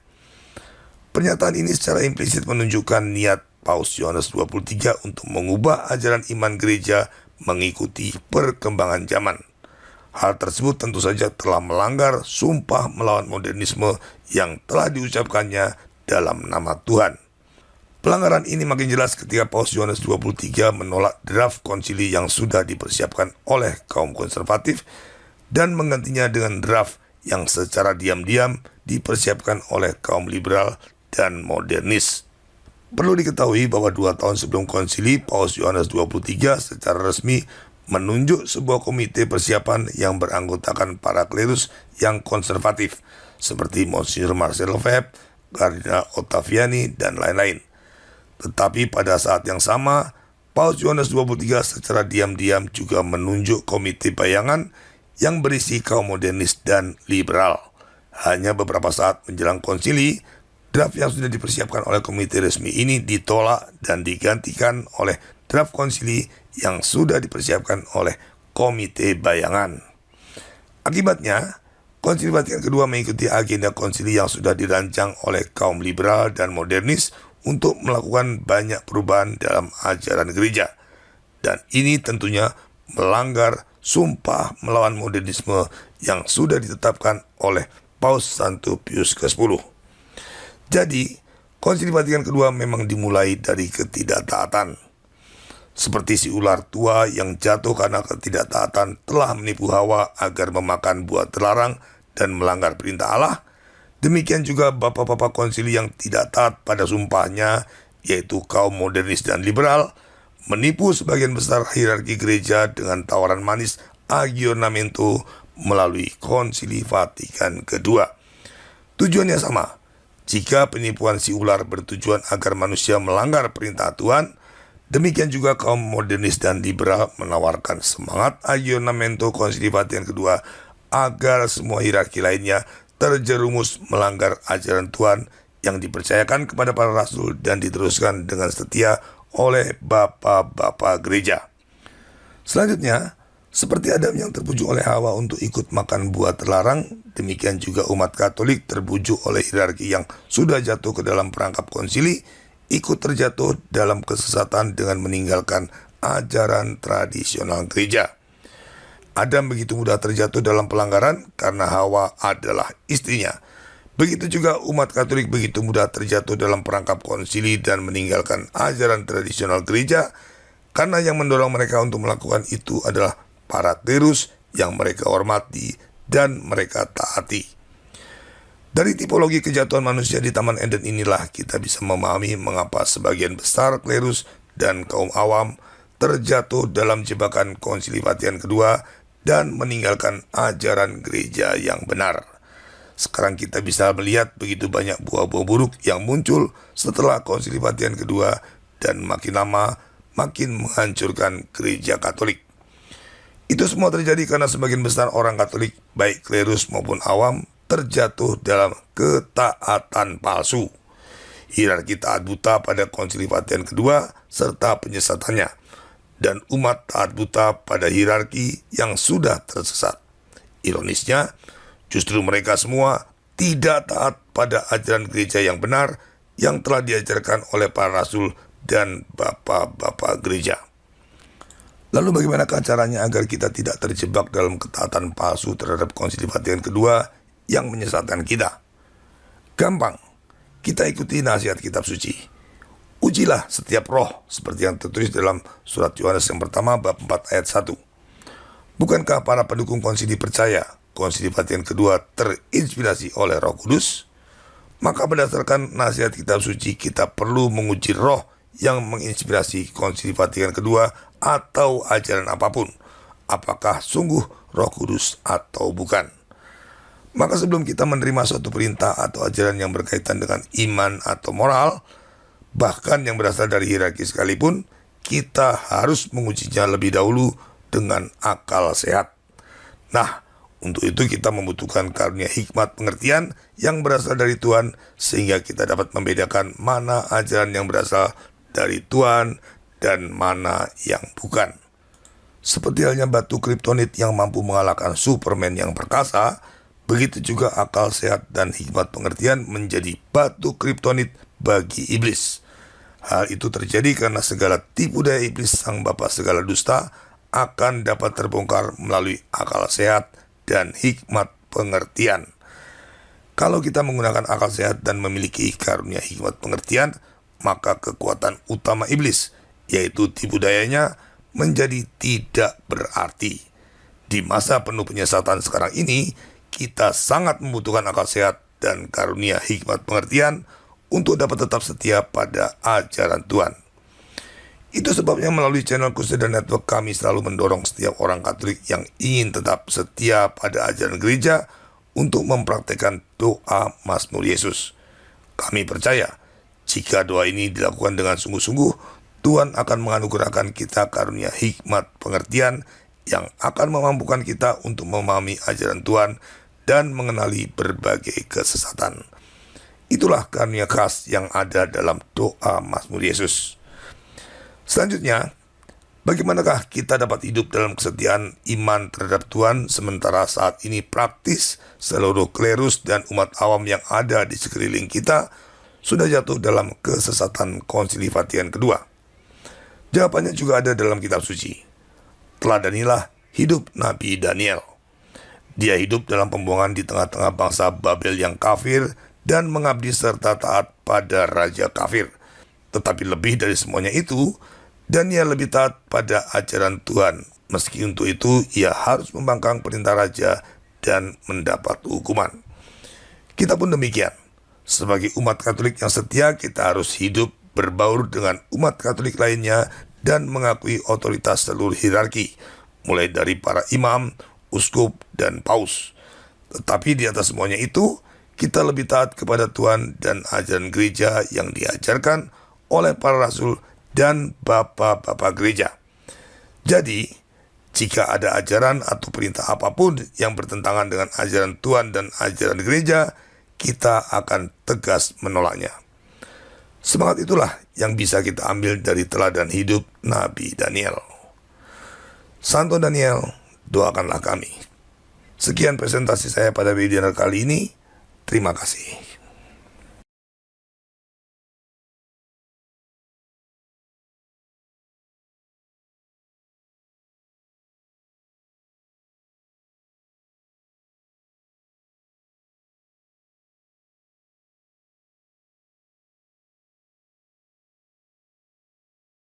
Pernyataan ini secara implisit menunjukkan niat Paus Yohanes 23 untuk mengubah ajaran iman gereja mengikuti perkembangan zaman. Hal tersebut tentu saja telah melanggar sumpah melawan modernisme yang telah diucapkannya dalam nama Tuhan. Pelanggaran ini makin jelas ketika Paus Yohanes 23 menolak draft konsili yang sudah dipersiapkan oleh kaum konservatif dan menggantinya dengan draft yang secara diam-diam dipersiapkan oleh kaum liberal dan modernis. Perlu diketahui bahwa 2 tahun sebelum konsili, Paus Yohanes 23 secara resmi menunjuk sebuah komite persiapan yang beranggotakan para klerus yang konservatif seperti Monsignor Marcel Lefebvre, Kardinal Ottaviani, dan lain-lain. Tetapi pada saat yang sama, Paus Yohanes 23 secara diam-diam juga menunjuk komite bayangan yang berisi kaum modernis dan liberal. Hanya beberapa saat menjelang konsili, draft yang sudah dipersiapkan oleh komite resmi ini ditolak dan digantikan oleh draft konsili yang sudah dipersiapkan oleh komite bayangan. Akibatnya, Konsili Vatikan kedua mengikuti agenda konsili yang sudah dirancang oleh kaum liberal dan modernis untuk melakukan banyak perubahan dalam ajaran gereja. Dan ini tentunya melanggar sumpah melawan modernisme yang sudah ditetapkan oleh Paus Santo Pius ke-10. Jadi, Konsili Vatikan kedua memang dimulai dari ketidaktaatan. Seperti si ular tua yang jatuh karena ketidaktaatan telah menipu Hawa agar memakan buah terlarang dan melanggar perintah Allah, demikian juga bapak-bapak konsili yang tidak taat pada sumpahnya, yaitu kaum modernis dan liberal, menipu sebagian besar hierarki gereja dengan tawaran manis aggiornamento melalui konsili Vatikan kedua. Tujuannya sama. Jika penipuan si ular bertujuan agar manusia melanggar perintah Tuhan, demikian juga kaum modernis dan liberal menawarkan semangat aggiornamento konsili Vatikan kedua agar semua hierarki lainnya terjerumus melanggar ajaran Tuhan yang dipercayakan kepada para rasul dan diteruskan dengan setia oleh bapak-bapak gereja. Selanjutnya, seperti Adam yang terbujuk oleh Hawa untuk ikut makan buah terlarang, demikian juga umat Katolik terbujuk oleh hierarki yang sudah jatuh ke dalam perangkap konsili, ikut terjatuh dalam kesesatan dengan meninggalkan ajaran tradisional gereja. Adam begitu mudah terjatuh dalam pelanggaran karena Hawa adalah istrinya. Begitu juga umat Katolik begitu mudah terjatuh dalam perangkap konsili dan meninggalkan ajaran tradisional gereja karena yang mendorong mereka untuk melakukan itu adalah para klerus yang mereka hormati dan mereka taati. Dari tipologi kejatuhan manusia di Taman Eden inilah kita bisa memahami mengapa sebagian besar klerus dan kaum awam terjatuh dalam jebakan konsili Vatikan kedua dan meninggalkan ajaran gereja yang benar. Sekarang kita bisa melihat begitu banyak buah-buah buruk yang muncul setelah konsili Vatikan kedua dan makin lama makin menghancurkan gereja Katolik. Itu semua terjadi karena sebagian besar orang Katolik, baik klerus maupun awam, terjatuh dalam ketaatan palsu. Hierarki taat buta pada konsili Vatikan kedua serta penyesatannya, dan umat taat buta pada hierarki yang sudah tersesat. Ironisnya, justru mereka semua tidak taat pada ajaran gereja yang benar yang telah diajarkan oleh para rasul dan bapak-bapak gereja. Lalu bagaimanakah caranya agar kita tidak terjebak dalam ketaatan palsu terhadap konsili Vatikan kedua yang menyesatkan kita? Gampang, kita ikuti nasihat kitab suci. Ujilah setiap roh seperti yang tertulis dalam surat Yohanes yang pertama bab 4 ayat 1. Bukankah para pendukung konsili percaya konsili Vatikan kedua terinspirasi oleh Roh Kudus? Maka berdasarkan nasihat kitab suci kita perlu menguji roh yang menginspirasi konsili Vatikan kedua atau ajaran apapun, apakah sungguh Roh Kudus atau bukan. Maka sebelum kita menerima suatu perintah atau ajaran yang berkaitan dengan iman atau moral, bahkan yang berasal dari hierarki sekalipun, kita harus mengujinya lebih dahulu dengan akal sehat. Nah, untuk itu kita membutuhkan karunia hikmat pengertian yang berasal dari Tuhan, sehingga kita dapat membedakan mana ajaran yang berasal dari Tuhan dan mana yang bukan. Seperti halnya batu kriptonit yang mampu mengalahkan Superman yang perkasa, begitu juga akal sehat dan hikmat pengertian menjadi batu kriptonit bagi iblis. Hal itu terjadi karena segala tipu daya iblis sang bapa segala dusta akan dapat terbongkar melalui akal sehat dan hikmat pengertian. Kalau kita menggunakan akal sehat dan memiliki karunia hikmat pengertian, maka kekuatan utama iblis, yaitu tipu dayanya, menjadi tidak berarti. Di masa penuh penyesatan sekarang ini, kita sangat membutuhkan akal sehat dan karunia hikmat pengertian untuk dapat tetap setia pada ajaran Tuhan. Itu sebabnya melalui channel Crusader Network kami selalu mendorong setiap orang Katolik yang ingin tetap setia pada ajaran gereja untuk mempraktekkan doa Mazmur Yesus. Kami percaya, jika doa ini dilakukan dengan sungguh-sungguh, Tuhan akan menganugerahkan kita karunia hikmat pengertian yang akan memampukan kita untuk memahami ajaran Tuhan dan mengenali berbagai kesesatan. Itulah karunia khas yang ada dalam doa Mazmur Yesus. Selanjutnya, bagaimanakah kita dapat hidup dalam kesetiaan iman terhadap Tuhan sementara saat ini praktis seluruh klerus dan umat awam yang ada di sekeliling kita sudah jatuh dalam kesesatan konsili Vatikan kedua? Jawabannya juga ada dalam kitab suci. Teladanilah hidup Nabi Daniel. Dia hidup dalam pembuangan di tengah-tengah bangsa Babel yang kafir dan mengabdi serta taat pada raja kafir. Tetapi lebih dari semuanya itu, Dan ia lebih taat pada ajaran Tuhan, meski untuk itu ia harus membangkang perintah raja dan mendapat hukuman. Kita pun demikian. Sebagai umat Katolik yang setia, kita harus hidup berbaur dengan umat Katolik lainnya dan mengakui otoritas seluruh hierarki, mulai dari para imam, uskup, dan paus. Tetapi di atas semuanya itu, kita lebih taat kepada Tuhan dan ajaran gereja yang diajarkan oleh para rasul dan bapak-bapak gereja. Jadi, jika ada ajaran atau perintah apapun yang bertentangan dengan ajaran Tuhan dan ajaran gereja, kita akan tegas menolaknya. Semangat itulah yang bisa kita ambil dari teladan hidup Nabi Daniel. Santo Daniel, doakanlah kami. Sekian presentasi saya pada webinar kali ini. Terima kasih.